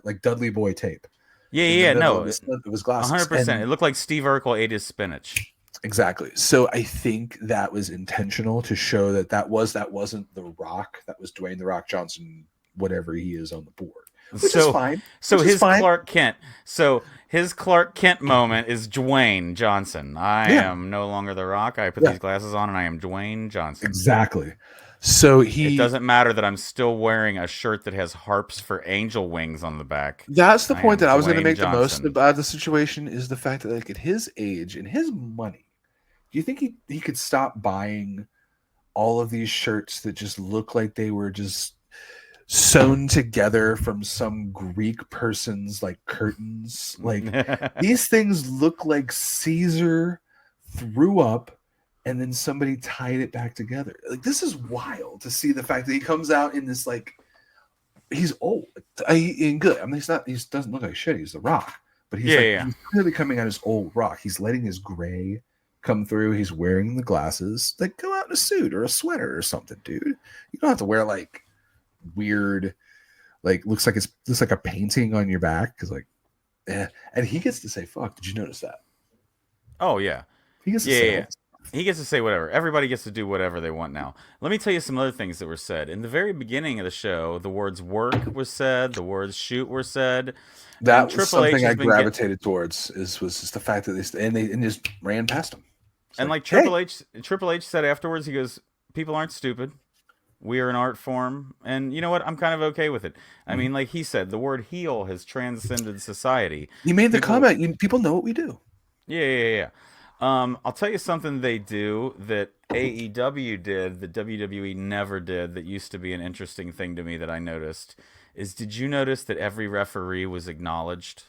S1: like Dudley Boy tape
S2: Yeah.
S1: in the
S2: Yeah.
S1: middle of
S2: No.
S1: his glasses.
S2: 100%. It
S1: And
S2: looked like Steve Urkel ate his spinach.
S1: exactly. So I think that was intentional to show that that wasn't the Rock. That was Dwayne the Rock Johnson, whatever he is on the board, which is
S2: So,
S1: fine.
S2: so
S1: Which is
S2: his
S1: fine.
S2: Clark Kent. So his Clark Kent moment is Dwayne Johnson. I
S1: Yeah.
S2: am no longer the Rock. I put
S1: Yeah.
S2: these glasses on, and I am Dwayne Johnson.
S1: Exactly. So
S2: It
S1: he
S2: doesn't matter that I'm still wearing a shirt that has harps for angel wings on the back.
S1: that's the
S2: I
S1: point
S2: am
S1: that I was going to
S2: Dwayne
S1: make the most
S2: Johnson.
S1: about the situation is the fact that like at his age and his money, do you think he could stop buying all of these shirts that just look like they were just sewn together from some Greek person's like curtains? Like these things look like Caesar threw up and then somebody tied it back together. Like this is wild to see the fact that he comes out in this like he's old and good. I mean, he doesn't look like shit. He's the Rock, but
S2: Yeah.
S1: he's clearly coming out as old Rock. He's letting his gray come through. He's wearing the glasses. Like go out in a suit or a sweater or something, dude. You don't have to wear like weird, like looks like a painting on your back because like, and he gets to say fuck. Did you notice that?
S2: Oh yeah.
S1: He gets to
S2: Yeah.
S1: say
S2: Yeah.
S1: all
S2: Yeah.
S1: this.
S2: He gets to say whatever. Everybody gets to do whatever they want now. Let me tell you some other things that were said. In the very beginning of the show, the words work was said, the words shoot were said. And
S1: That was
S2: Triple H
S1: something I
S2: has been getting
S1: gravitated towards. Was just the fact that they just ran past him. It's
S2: and
S1: like,
S2: like
S1: hey,
S2: Triple H said afterwards, he goes, people aren't stupid. We are an art form. And you know what? I'm kind of okay with it. I mean, like he said, the word heel has transcended society.
S1: you made the
S2: People
S1: comment. People know what we do.
S2: Yeah. I'll tell you something they do that AEW did that WWE never did that used to be an interesting thing to me that I noticed is did you notice that every referee was acknowledged?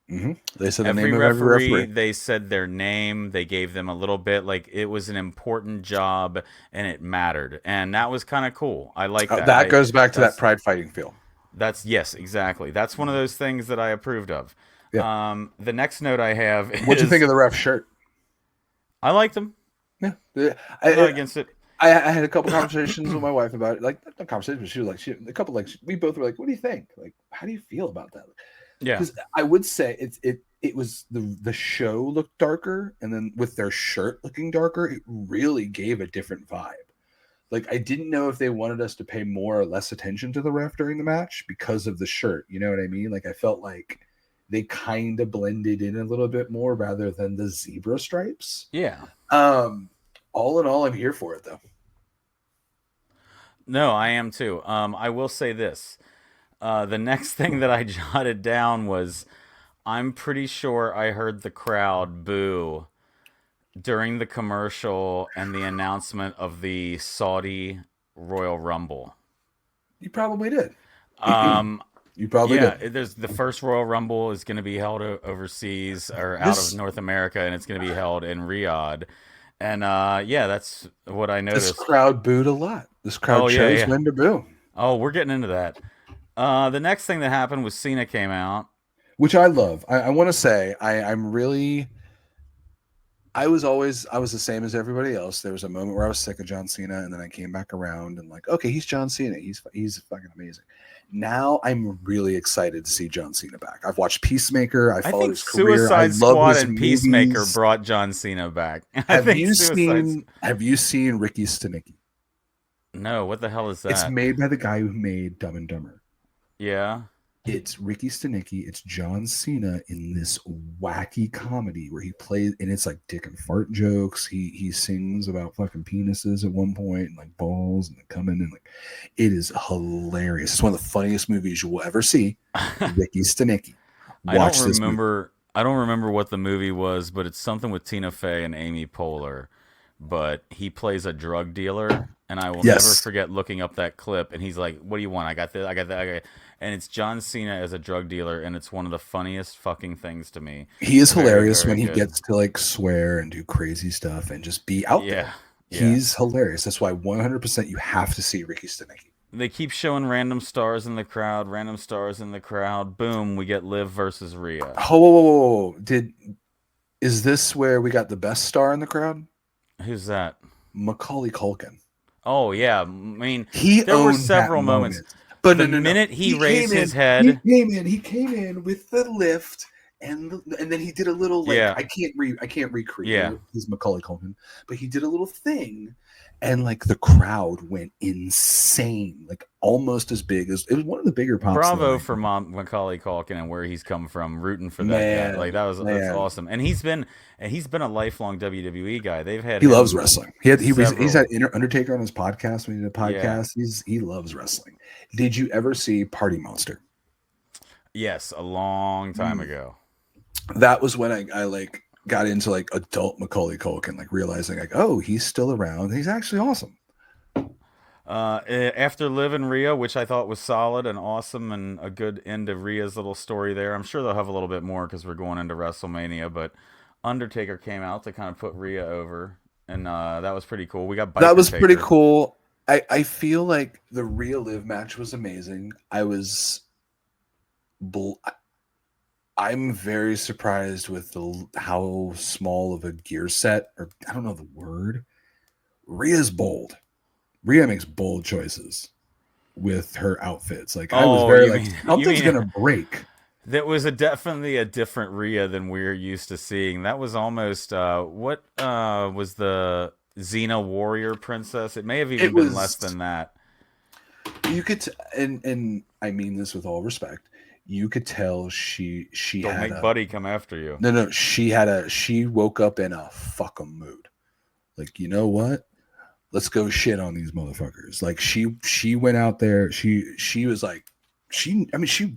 S1: They said the
S2: Every
S1: name of every
S2: referee,
S1: referee.
S2: they said their name, they gave them a little bit like it was an important job and it mattered. And that was kind of cool. I like that.
S1: That
S2: I
S1: goes back to that
S2: that's
S1: pride fighting feel.
S2: that's yes, exactly. That's one of those things that I approved of.
S1: Yeah.
S2: The next note I have
S1: What'd you think
S2: is
S1: of the ref shirt?
S2: I liked them.
S1: Yeah. Yeah.
S2: I'm not against it.
S1: I had a couple conversations with my wife about it. Like, not conversations, but she was like, a couple, like, we both were like, what do you think? Like, how do you feel about that?
S2: Yeah.
S1: Because I would say it was the show looked darker, and then with their shirt looking darker, it really gave a different vibe. Like, I didn't know if they wanted us to pay more or less attention to the ref during the match because of the shirt. You know what I mean? Like, I felt like they kind of blended in a little bit more rather than the zebra stripes.
S2: Yeah.
S1: All in all, I'm here for it though.
S2: No, I am too. I will say this. The next thing that I jotted down was I'm pretty sure I heard the crowd boo during the commercial and the announcement of the Saudi Royal Rumble.
S1: You probably did.
S2: Um,
S1: You probably
S2: yeah,
S1: did.
S2: there's the first Royal Rumble is going to be held overseas or out of
S1: This
S2: North America, and it's going to be held in Riyadh. And yeah, that's what I
S1: this
S2: noticed.
S1: crowd booed a lot. This crowd
S2: Oh yeah,
S1: chose
S2: yeah.
S1: when to boo,
S2: Oh, we're getting into that. The next thing that happened was Cena came out.
S1: which I love. I want to say I'm really. I was the same as everybody else. There was a moment where I was sick of John Cena, and then I came back around and like, okay, he's John Cena. He's fucking amazing. Now I'm really excited to see John Cena back. I've watched Peacemaker. I
S2: I
S1: followed
S2: think
S1: his career. I
S2: Suicide
S1: love
S2: Squad
S1: his
S2: and Peacemaker
S1: movies.
S2: brought John Cena back. I
S1: Have
S2: think
S1: you
S2: Suicide's.
S1: seen Have you seen Ricky Stenicki?
S2: No, what the hell is
S1: It's
S2: that?
S1: made by the guy who made Dumb and Dumber.
S2: Yeah.
S1: It's Ricky Stenicki. It's John Cena in this wacky comedy where he plays, and it's like dick and fart jokes. He sings about fucking penises at one point and like balls and coming and like it is hilarious. It's one of the funniest movies you will ever see. Ricky Stenicki.
S2: I don't
S1: Watch this movie.
S2: remember. I don't remember what the movie was, but it's something with Tina Fey and Amy Poehler. But he plays a drug dealer, and I will never
S1: Yes,
S2: forget looking up that clip. And he's like, "What do you want? I got this. I got that. I got." And it's John Cena as a drug dealer, and it's one of the funniest fucking things to me.
S1: he is
S2: Very,
S1: hilarious
S2: very
S1: when he
S2: good.
S1: gets to like swear and do crazy stuff and just be out there.
S2: Yeah, yeah.
S1: He's hilarious. That's why 100% you have to see Ricky Stenicki.
S2: They keep showing random stars in the crowd, random stars in the crowd. Boom, we get Liv versus Rhea.
S1: Oh, whoa, whoa, whoa, whoa. Is this where we got the best star in the crowd?
S2: Who's that?
S1: Macaulay Culkin.
S2: Oh yeah, I mean,
S1: He
S2: there were
S1: owned that
S2: several moments.
S1: moment. But
S2: The
S1: no, no, no.
S2: minute he
S1: He came
S2: raised his
S1: in. He
S2: head,
S1: came in. He came in with the lift, and then he did a little like
S2: yeah,
S1: I can't recreate
S2: yeah.
S1: it. He's Macaulay Culkin, but he did a little thing, and like the crowd went insane, like almost as big as it was one of the bigger pops.
S2: Bravo for Macaulay Culkin and where he's come from, rooting for that guy. Like
S1: Man,
S2: that's
S1: man,
S2: awesome. And he's been a lifelong WWE guy. They've had
S1: he loves
S2: him
S1: wrestling. He's
S2: several.
S1: had Undertaker on his podcast when he did a
S2: Yeah.
S1: podcast. He loves wrestling. Did you ever see Party Monster?
S2: Yes, a long time
S1: Mm.
S2: ago.
S1: That was when I like got into like adult Macaulay Culkin, like realizing like, oh, he's still around. He's actually awesome.
S2: After Liv and Rhea, which I thought was solid and awesome and a good end of Rhea's little story there. I'm sure they'll have a little bit more because we're going into WrestleMania. But Undertaker came out to kind of put Rhea over, and that was pretty cool. We got
S1: That
S2: Biker
S1: was pretty
S2: Taker.
S1: cool. I feel like the Rhea Liv match was amazing. I'm very surprised with how small of a gear set, or I don't know the word. Rhea's bold. Rhea makes bold choices with her outfits. Like I was
S2: Oh,
S1: very
S2: you
S1: like
S2: mean you
S1: something's
S2: mean
S1: gonna break.
S2: that was definitely a different Rhea than we're used to seeing. That was almost what was the Xena warrior princess? It may have even
S1: It
S2: been less
S1: was
S2: than that.
S1: you could and I mean this with all respect. You could tell she
S2: Don't
S1: had
S2: make
S1: a
S2: Buddy come after you.
S1: no she woke up in a fuck 'em mood. Like, you know what? Let's go shit on these motherfuckers. Like she went out there. She was like she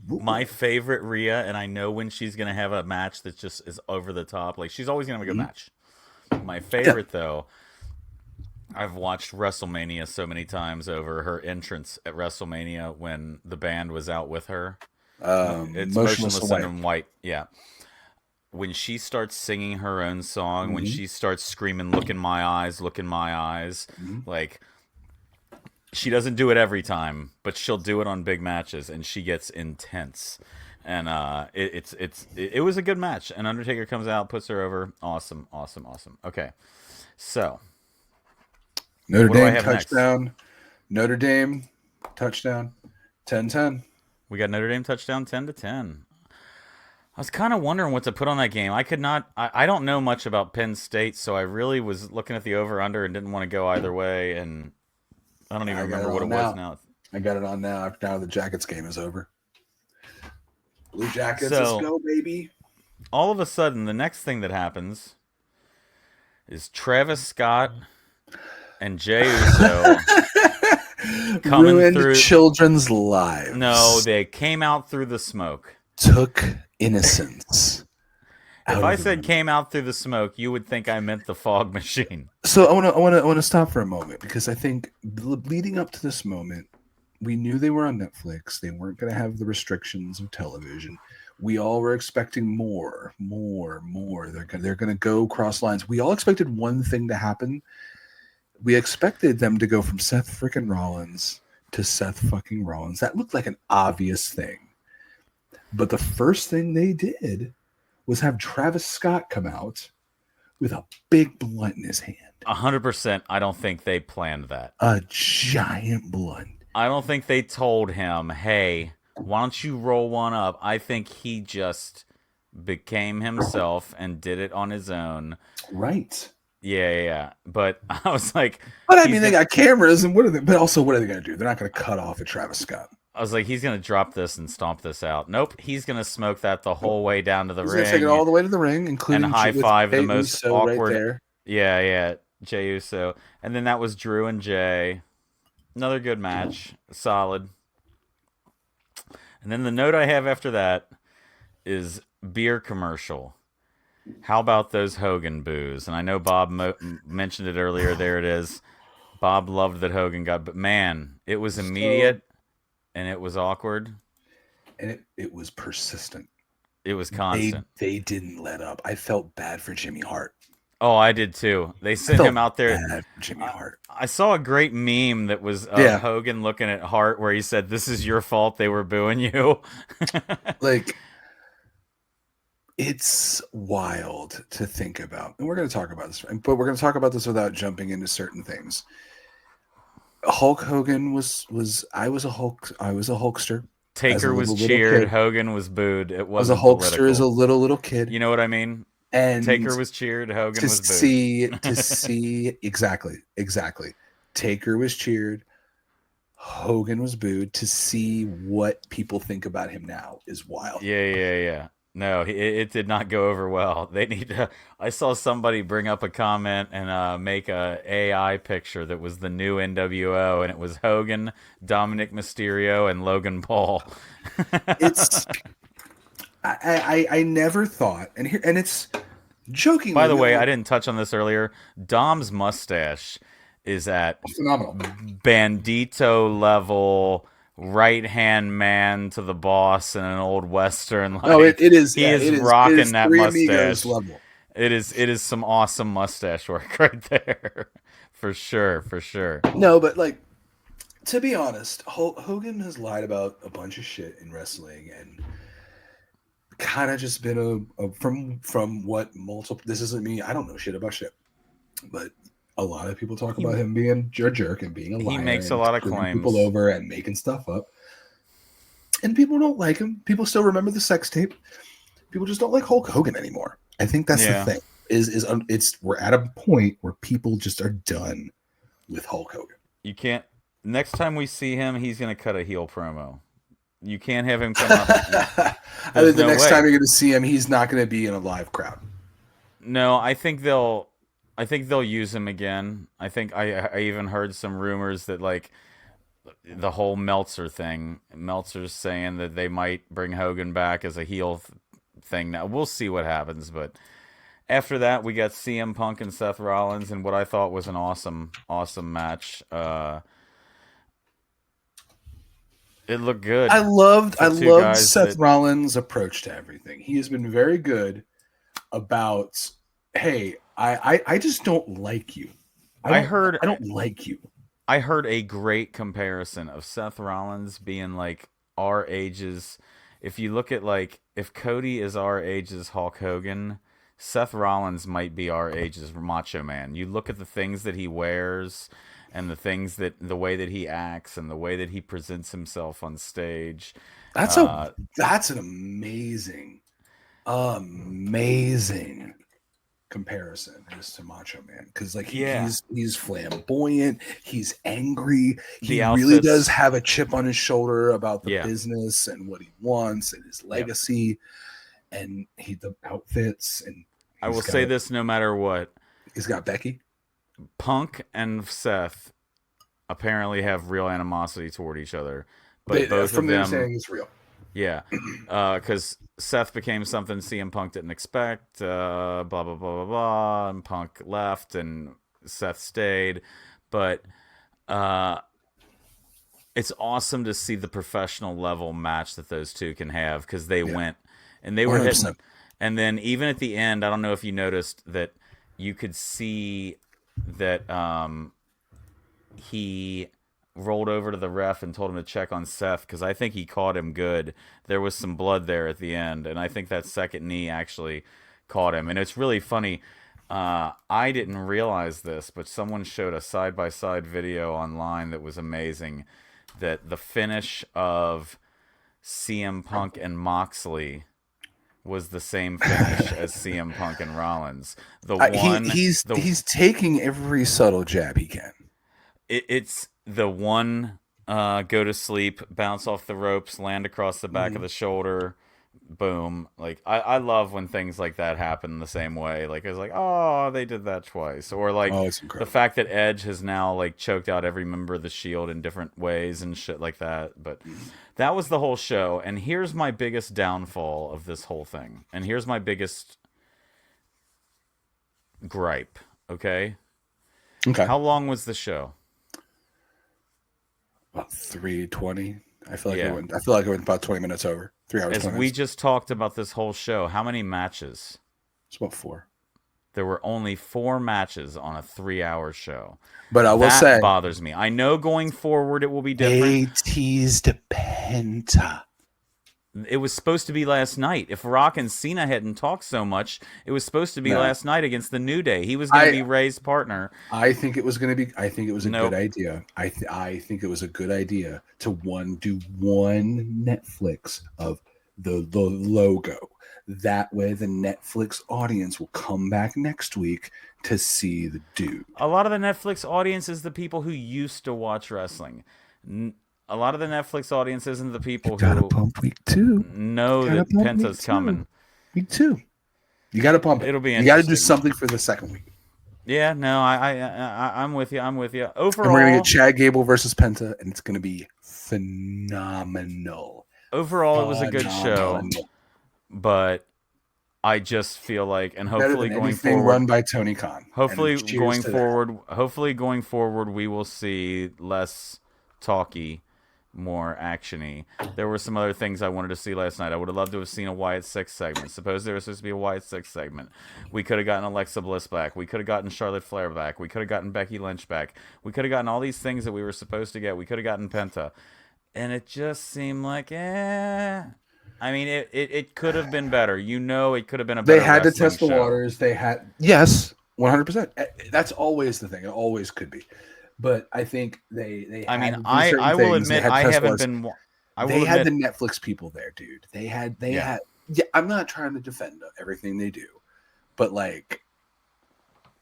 S2: My
S1: ruled.
S2: favorite Rhea, and I know when she's gonna have a match that just is over the top. Like she's always gonna have a good
S1: Mhm.
S2: match. My
S1: Yeah.
S2: favorite though, I've watched WrestleMania so many times over her entrance at WrestleMania when the band was out with her. It's
S1: Motionless
S2: Motionless
S1: away.
S2: in White. Yeah. When she starts singing her own song, when
S1: Hmm.
S2: she starts screaming, "Look in my eyes, look in my eyes,"
S1: Hmm.
S2: like she doesn't do it every time, but she'll do it on big matches, and she gets intense. And it was a good match. And Undertaker comes out, puts her over. Awesome, awesome, awesome. Okay, so
S1: Notre
S2: what do I
S1: Dame
S2: have next?
S1: touchdown. Notre Dame touchdown. 10-10.
S2: We got Notre Dame touchdown, 10-10. I was kind of wondering what to put on that game. I could not. I don't know much about Penn State, so I really was looking at the over under and didn't want to go either way. And I don't even
S1: I got it
S2: remember what
S1: on
S2: it was
S1: now.
S2: now.
S1: I got it on now. After now the Jackets game is over. Blue Jackets, let's
S2: So
S1: go, baby.
S2: all of a sudden, the next thing that happens is Travis Scott and Jey Uso coming
S1: Ruined
S2: through.
S1: children's
S2: No,
S1: lives.
S2: they came out through the smoke.
S1: Took innocence
S2: If
S1: out
S2: I
S1: of the
S2: said
S1: room.
S2: came out through the smoke, you would think I meant the fog machine.
S1: So I want to stop for a moment because I think leading up to this moment, we knew they were on Netflix. They weren't going to have the restrictions of television. We all were expecting more, more, more. They're going to go cross lines. We all expected one thing to happen. We expected them to go from Seth freaking Rollins to Seth fucking Rollins. That looked like an obvious thing. But the first thing they did was have Travis Scott come out with a big blunt in his hand.
S2: 100%. I don't think they planned that.
S1: A giant blunt.
S2: I don't think they told him, hey, why don't you roll one up? I think he just became himself and did it on his own.
S1: Right.
S2: Yeah, yeah, yeah. But I was like,
S1: But I
S2: he's
S1: mean, they
S2: gonna.
S1: got cameras, and what are they? But also, what are they going to do? They're not going to cut off at Travis Scott.
S2: I was like, he's gonna drop this and stomp this out. Nope, he's gonna smoke that the
S1: Nope.
S2: whole way down to the
S1: He's going to take it
S2: ring
S1: all the way to the ring,
S2: and
S1: including
S2: high
S1: with
S2: five the
S1: Jey
S2: most
S1: Uso right
S2: awkward.
S1: there.
S2: Yeah, yeah, Jey Uso, and then that was Drew and Jay. Another good match, solid. And then the note I have after that is beer commercial. How about those Hogan boos? And I know Bob mentioned it earlier. There it is. Bob loved that Hogan got, but man, it was
S1: So,
S2: immediate and it was awkward.
S1: and it was persistent.
S2: It was
S1: They
S2: constant.
S1: they didn't let up. I felt bad for Jimmy Hart.
S2: Oh, I did too. They
S1: I
S2: sent
S1: felt
S2: him out there.
S1: bad for Jimmy Hart.
S2: I saw a great meme that was of
S1: Yeah,
S2: Hogan looking at Hart where he said, "This is your fault. They were booing you."
S1: like it's wild to think about, and we're going to talk about this, but we're going to talk about this without jumping into certain things. Hulk Hogan was I was a Hulkster as a
S2: Taker was
S1: little
S2: cheered.
S1: kid.
S2: Hogan was booed. It
S1: I was a
S2: wasn't
S1: Hulkster as a
S2: political.
S1: little kid,
S2: You know what I mean?
S1: and
S2: Taker was cheered. Hogan
S1: to
S2: was booed.
S1: see exactly. Taker was cheered. Hogan was booed. To see what people think about him now is wild.
S2: Yeah, yeah, yeah. No, it did not go over well. They need to. I saw somebody bring up a comment and make a AI picture that was the new NWO, and it was Hogan, Dominic Mysterio, and Logan Paul.
S1: It's I never thought, and it's jokingly
S2: By the
S1: we
S2: way,
S1: all
S2: I didn't touch on this earlier. Dom's mustache is at
S1: phenomenal.
S2: bandito level, right hand man to the boss in an old western.
S1: No,
S2: Like
S1: it is.
S2: he
S1: Yeah,
S2: is
S1: it
S2: rocking
S1: is
S2: that
S1: Three Amigos
S2: mustache.
S1: level.
S2: It is some awesome mustache work right there. For sure, for sure.
S1: No, but like to be honest, Hogan has lied about a bunch of shit in wrestling and kind of just been from what multiple. This isn't me. I don't know shit about shit, but a lot of people talk about
S2: He
S1: him being a jerk and being a
S2: he
S1: liar
S2: makes a
S1: and
S2: lot of
S1: screwing people
S2: claims.
S1: over and making stuff up. And people don't like him. People still remember the sex tape. People just don't like Hulk Hogan anymore. I think that's the
S2: Yeah.
S1: thing. It's we're at a point where people just are done with Hulk Hogan.
S2: You can't next time we see him, he's gonna cut a heel promo. You can't have him come up.
S1: I
S2: There's
S1: think the
S2: no
S1: next time
S2: way.
S1: you're going to see him, he's not going to be in a live crowd.
S2: No, I think they'll use him again. I think I even heard some rumors that like the whole Meltzer thing. Meltzer's saying that they might bring Hogan back as a heel thing. Now we'll see what happens, but After that, we got CM Punk and Seth Rollins, and what I thought was an awesome match. It looked
S1: I
S2: good
S1: loved
S2: for
S1: I
S2: two
S1: loved
S2: guys
S1: Seth
S2: that.
S1: Rollins' approach to everything. He has been very good about, hey, I just don't like you. I
S2: I
S1: don't
S2: heard
S1: I don't like you.
S2: I heard a great comparison of Seth Rollins being like our ages. If you look at like if Cody is our age as Hulk Hogan, Seth Rollins might be our age as Macho Man. You look at the things that he wears and the way that he acts and the way that he presents himself on stage.
S1: That's a
S2: Uh,
S1: that's an amazing comparison is to Macho Man, because like
S2: yeah,
S1: he's flamboyant, he's angry, he
S2: the
S1: really does
S2: outfits.
S1: have a chip on his shoulder about the
S2: Yeah,
S1: business and what he wants and his
S2: yeah.
S1: legacy, and the outfits, and
S2: I will say this: no matter what,
S1: he's got Becky.
S2: Punk and Seth apparently have real animosity toward each other, but both of
S1: From the
S2: them,
S1: understanding, it's real.
S2: yeah, because Seth became something CM Punk didn't expect, blah blah blah blah blah, and Punk left and Seth stayed, but uh, it's awesome to see the professional level match that those two can have because they
S1: Yeah,
S2: went and they were hitting,
S1: 100%.
S2: and then even at the end, I don't know if you noticed that you could see that he rolled over to the ref and told him to check on Seth because I think he caught him good. There was some blood there at the end, and I think that second knee actually caught him. And it's really funny. I didn't realize this, but someone showed a side by side video online that was amazing. That the finish of CM Punk and Moxley was the same finish as CM Punk and Rollins. The
S1: He's taking every subtle jab he can.
S2: it's the one go to sleep, bounce off the ropes, land across the back of the shoulder, boom. Like I love when things like that happen the same way. Like it's like, oh, they did that twice. Or like
S1: Oh, it's
S2: the
S1: incredible.
S2: fact that Edge has now like choked out every member of the Shield in different ways and shit like that. But that was the whole show. And here's my biggest downfall of this whole thing. And here's my biggest gripe, okay?
S1: Okay,
S2: How long was the show?
S1: about 3:20. I feel like it
S2: Yeah.
S1: went. I feel like it went about 20 minutes over. 3 hours
S2: As
S1: 20
S2: we
S1: minutes.
S2: just talked about this whole show, how many matches?
S1: It's about 4.
S2: There were only 4 matches on a 3-hour show.
S1: But I will
S2: That
S1: say
S2: bothers me. I know going forward it will be different.
S1: they teased Penta.
S2: It was supposed to be last night. If Rock and Cena hadn't talked so much, it was supposed to be
S1: No,
S2: last night against the New Day. He was going to be Ray's partner.
S1: I think it was going to be. I think it was a good
S2: Nope.
S1: idea. I think it was a good idea to do one Netflix of the logo. That way, the Netflix audience will come back next week to see the dude.
S2: A lot of the Netflix audience is the people who used to watch wrestling. A lot of the Netflix audience isn't the
S1: You
S2: people
S1: gotta
S2: who
S1: pump week 2.
S2: know
S1: Gotta
S2: that
S1: pump week
S2: Penta's
S1: 2.
S2: coming.
S1: Week 2. You gotta pump it.
S2: It'll be
S1: You gotta do
S2: interesting.
S1: something for the second week.
S2: Yeah, no, I'm with you. I'm with you.
S1: And we're gonna get
S2: Overall,
S1: Chad Gable versus Penta, and it's gonna be phenomenal.
S2: overall, it was a good show, but I just feel like, and
S1: Better
S2: hopefully
S1: than
S2: going
S1: anything
S2: forward,
S1: run by Tony Khan. And cheers to that.
S2: hopefully going forward, we will see less talky, more actiony. There were some other things I wanted to see last night. I would have loved to have seen a Wyatt Six segment. Suppose there was supposed to be a Wyatt Six segment. We could have gotten Alexa Bliss back. We could have gotten Charlotte Flair back. We could have gotten Becky Lynch back. We could have gotten all these things that we were supposed to get. We could have gotten Penta. And it just seemed like, I mean, it could have been better. You know, it could have been a
S1: They
S2: better
S1: had to
S2: wrestling
S1: test the
S2: show.
S1: waters. They had, yes, 100%. That's always the thing. It always could be. But I think they
S2: I
S1: had
S2: mean,
S1: to do certain
S2: I will
S1: things. They
S2: admit
S1: had to
S2: I
S1: test
S2: haven't
S1: waters.
S2: been. I will
S1: They had the
S2: admit,
S1: Netflix people there, dude. They had
S2: yeah.
S1: yeah, I'm not trying to defend everything they do, but like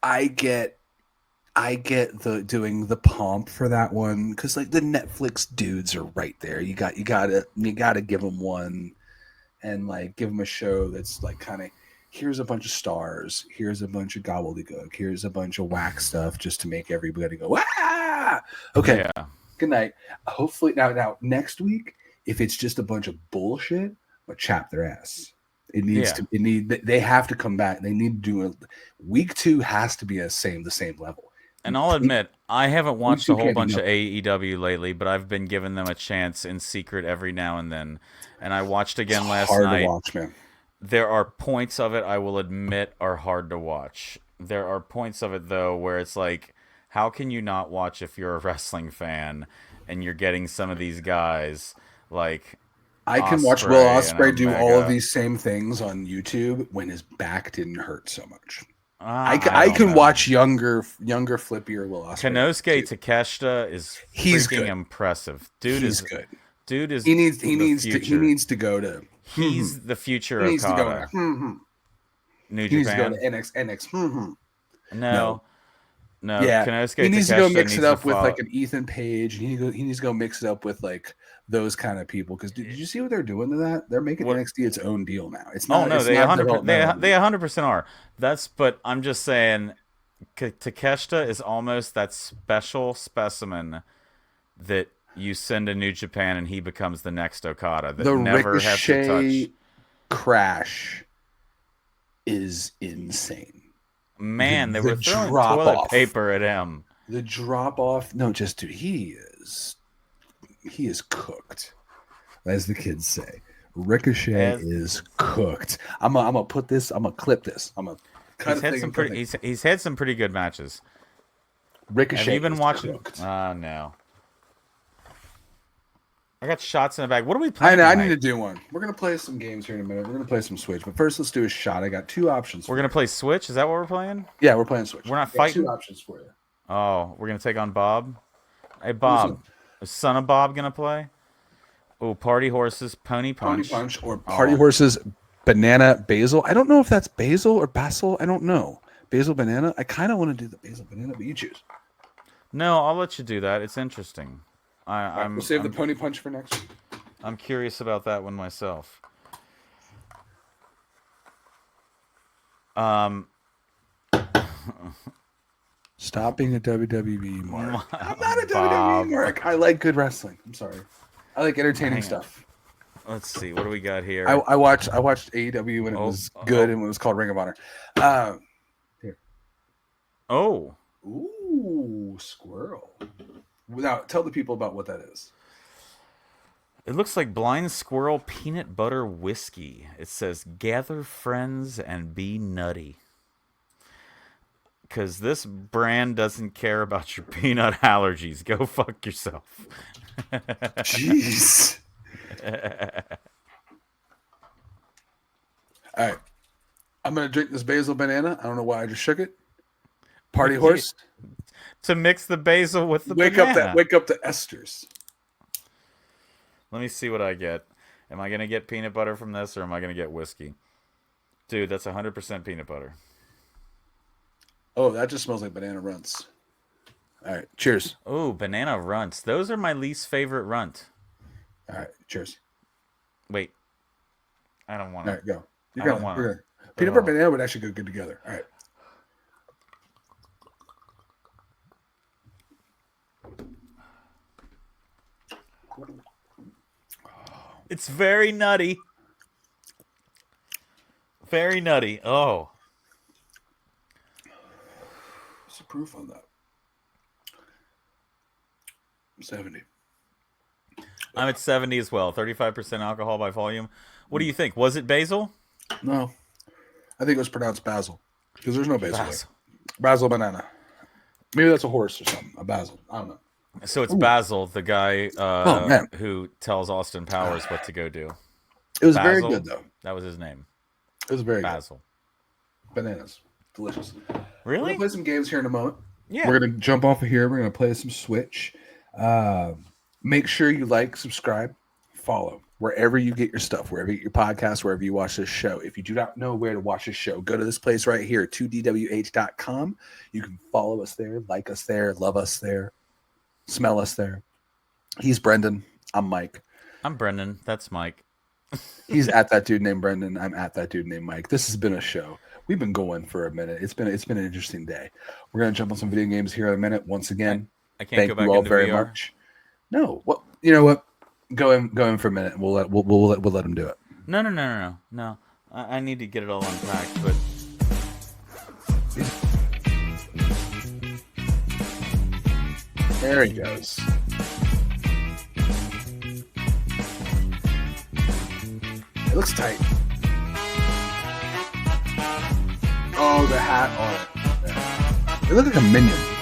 S1: I get the doing the pomp for that one, because like the Netflix dudes are right there. You gotta give them one, and like give them a show that's like kind of, here's a bunch of stars, here's a bunch of gobbledygook, here's a bunch of whack stuff just to make everybody go, ah. Okay,
S2: Yeah.
S1: good night. Hopefully now next week, if it's just a bunch of bullshit, I'll chap their ass. It needs to. It need. They have to come back. They need to do it. Week 2 has to be the same level.
S2: And I'll admit, I haven't watched a whole bunch of
S1: nothing.
S2: AEW lately, but I've been giving them a chance in secret every now and then. And I watched again
S1: It's
S2: last
S1: hard
S2: night.
S1: to watch, man.
S2: There are points of it I will admit are hard to watch. There are points of it though where it's like, how can you not watch if you're a wrestling fan and you're getting some of these guys like
S1: I can watch Will Ospreay do all of these same things on YouTube when his back didn't hurt so much. I can watch younger flippier Will Ospreay.
S2: Konosuke Takeshita is freaking impressive. He's
S1: good.
S2: Dude is
S1: he needs to go to.
S2: He's the future
S1: he needs
S2: Okada.
S1: To go to,
S2: New Japan.
S1: He needs to go to NX.
S2: No.
S1: Yeah,
S2: Konosuke
S1: he needs to go mix it up with
S2: follow.
S1: like an Ethan Page. He needs to go mix it up with like those kind of people. Because did you see what they're doing to that? They're making NXT its own deal now. It's not.
S2: Oh no, they 100% are. But I'm just saying, Takeshita is almost that special specimen that you send to New Japan and he becomes the next Okada that never has to touch.
S1: Crash is insane.
S2: Man, they were throwing toilet paper at him.
S1: The drop off, no, just dude, he is cooked, as the kids say. Ricochet is cooked. I'm gonna put this. I'm gonna clip this. I'm gonna cut it.
S2: He's had some pretty good matches.
S1: Ricochet.
S2: Have you been watching?
S1: Cooked.
S2: No. I got shots in the bag. What are we playing?
S1: I need to do one. We're gonna play some games here in a minute. We're gonna play some Switch, but first let's do a shot. I got 2 options.
S2: We're gonna play Switch. Is that what we're playing?
S1: Yeah, we're playing Switch.
S2: We're not fighting.
S1: 2 options for you.
S2: Oh, we're gonna take on Bob. Hey, Bob. Is Son of Bob gonna play? Oh, Party Horses, Pony Punch.
S1: Pony Punch or Party Horses, Banana Basil. I don't know if that's Basil or Basil. I don't know. Basil Banana. I kind of want to do the Basil Banana, but you choose.
S2: No, I'll let you do that. It's interesting.
S1: We'll save the Pony Punch for next week.
S2: I'm curious about that one myself.
S1: Stop being a WWE mark. I'm not a WWE mark. I like good wrestling. I'm sorry. I like entertaining stuff.
S2: Let's see. What do we got here?
S1: I watched AEW when it was good and when it was called Ring of Honor. Here.
S2: Oh.
S1: Ooh, squirrel. Now, tell the people about what that is.
S2: It looks like Blind Squirrel Peanut Butter Whiskey. It says, gather friends and be nutty. Because this brand doesn't care about your peanut allergies. Go fuck yourself.
S1: Jeez. All right. I'm going to drink this basil banana. I don't know why I just shook it. Party horse.
S2: To mix the basil with the banana.
S1: Wake up the esters.
S2: Let me see what I get. Am I going to get peanut butter from this or am I going to get whiskey? Dude, that's 100% peanut butter.
S1: Oh, that just smells like banana runts. All right, cheers.
S2: Oh, banana runts. Those are my least favorite runt.
S1: All right, cheers.
S2: Wait. I don't want to.
S1: All right, go. I don't want to. Peanut butter and banana would actually go good together. All right.
S2: It's very nutty. Very nutty. Oh.
S1: What's the proof on that? 70.
S2: I'm at 70 as well. 35% alcohol by volume. What do you think? Was it basil?
S1: No. I think it was pronounced basil. Because there's no basil there. Basil banana. Maybe that's a horse or something. A basil. I don't know.
S2: So it's Basil, the guy who tells Austin Powers what to go do.
S1: It was very good, though.
S2: That was his name.
S1: It was very
S2: Basil.
S1: Good. Bananas. Delicious.
S2: Really?
S1: We're going to play some games here in a moment.
S2: Yeah.
S1: We're going to jump off of here. We're going to play some Switch. Make sure you like, subscribe, follow. Wherever you get your stuff, wherever you get your podcast, wherever you watch this show. If you do not know where to watch this show, go to this place right here, 2dwh.com. You can follow us there, like us there, love us there, smell us there. He's Brendon. I'm Mike.
S2: I'm Brendon. That's Mike.
S1: He's at that dude named Brendon. I'm at that dude named Mike. This has been a show. We've been going for a minute. It's been an interesting day. We're gonna jump on some video games here in a minute. Once again,
S2: I can't go back
S1: you all
S2: into
S1: very
S2: VR.
S1: much. No, well, you know what? Go in for a minute. We'll let him do it.
S2: No. I need to get it all unpacked, but
S1: There he goes. It looks tight. Oh, the hat on it. It looks like a minion.